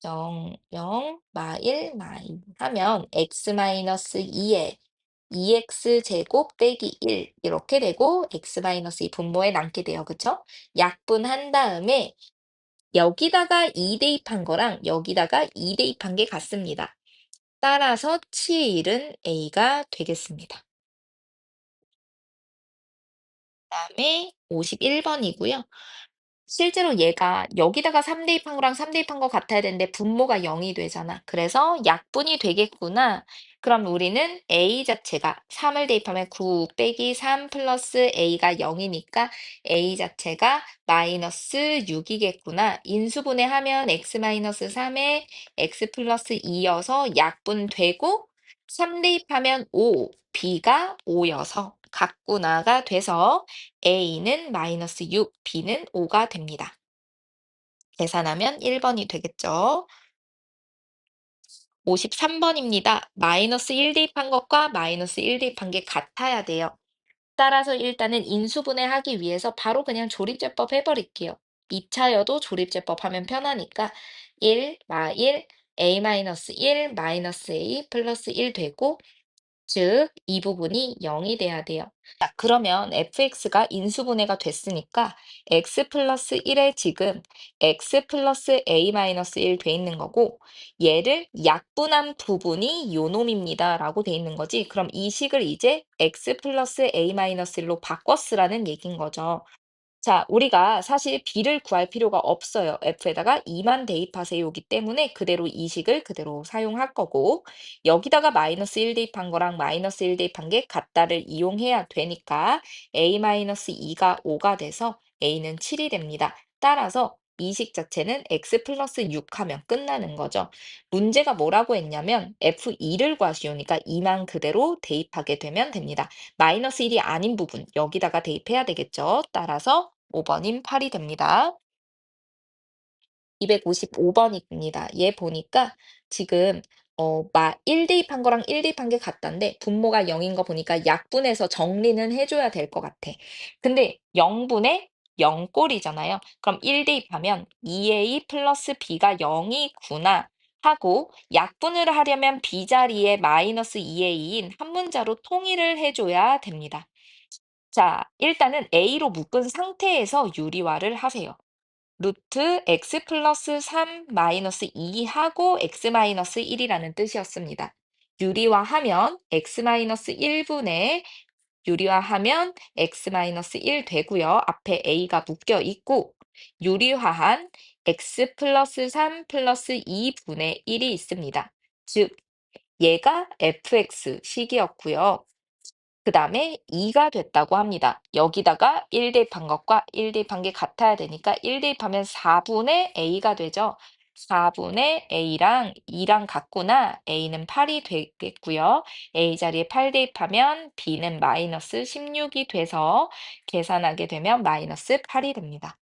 0, 0, 마1, 마2 하면 x-2에 2x 제곱 빼기 1 이렇게 되고 x-2 분모에 남게 돼요. 그쵸? 약분한 다음에 여기다가 2 대입한 거랑 여기다가 2 대입한 게 같습니다. 따라서 7은 A가 되겠습니다. 그다음에 51번이고요. 실제로 얘가 여기다가 3 대입한 거랑 3 대입한 거 같아야 되는데 분모가 0이 되잖아. 그래서 약분이 되겠구나. 그럼 우리는 A 자체가 3을 대입하면 9 빼기 3 플러스 A가 0이니까 A 자체가 마이너스 6이겠구나. 인수분해하면 x 마이너스 3에 x 플러스 2여서 약분되고 3 대입하면 5, B가 5여서 같구나가 돼서 A는 마이너스 6, B는 5가 됩니다. 계산하면 1번이 되겠죠. 53번입니다. 마이너스 1 대입한 것과 마이너스 1 대입한 게 같아야 돼요. 따라서 일단은 인수분해하기 위해서 바로 그냥 조립제법 해버릴게요. 2차여도 조립제법 하면 편하니까 1, 마1, A 마이너스 1, 마이너스 A 플러스 1 되고 즉, 이 부분이 0이 돼야 돼요. 자, 그러면 fx가 인수분해가 됐으니까 x 플러스 1에 지금 x 플러스 a 마이너스 1 돼 있는 거고 얘를 약분한 부분이 요 놈입니다 라고 돼 있는 거지. 그럼 이 식을 이제 x 플러스 a 마이너스 1로 바꿔 쓰라는 얘기인 거죠. 자, 우리가 사실 b를 구할 필요가 없어요. f에다가 2만 대입하세요이기 때문에 그대로 이 식을 그대로 사용할 거고 여기다가 마이너스 1 대입한 거랑 마이너스 1 대입한 게 같다를 이용해야 되니까 a-2가 5가 돼서 a는 7이 됩니다. 따라서 이 식 자체는 x 플러스 6 하면 끝나는 거죠. 문제가 뭐라고 했냐면 f2를 구하시오니까 2만 그대로 대입하게 되면 됩니다. 마이너스 1이 아닌 부분 여기다가 대입해야 되겠죠. 따라서 5번인 8이 됩니다. 255번입니다. 얘 보니까 지금 1 대입한 거랑 1 대입한 게 같단데 분모가 0인 거 보니까 약분해서 정리는 해줘야 될 것 같아. 근데 0분의 0꼴이잖아요. 그럼 1 대입하면 2a 플러스 b가 0이구나 하고 약분을 하려면 b 자리에 마이너스 2a인 한 문자로 통일을 해줘야 됩니다. 자, 일단은 a로 묶은 상태에서 유리화를 하세요. 루트 x 플러스 3 마이너스 2 하고 x 마이너스 1이라는 뜻이었습니다. 유리화하면 x 마이너스 1분의 유리화하면 x 마이너스 1 되고요. 앞에 a가 묶여 있고 유리화한 x 플러스 3 플러스 2분의 1이 있습니다. 즉 얘가 fx 식이었고요. 그 다음에 2가 됐다고 합니다. 여기다가 1 대입한 것과 1 대입한 게 같아야 되니까 1 대입하면 4분의 a가 되죠. 4분의 a랑 2랑 같구나. a는 8이 되겠고요. a 자리에 8 대입하면 b는 마이너스 16이 돼서 계산하게 되면 마이너스 8이 됩니다.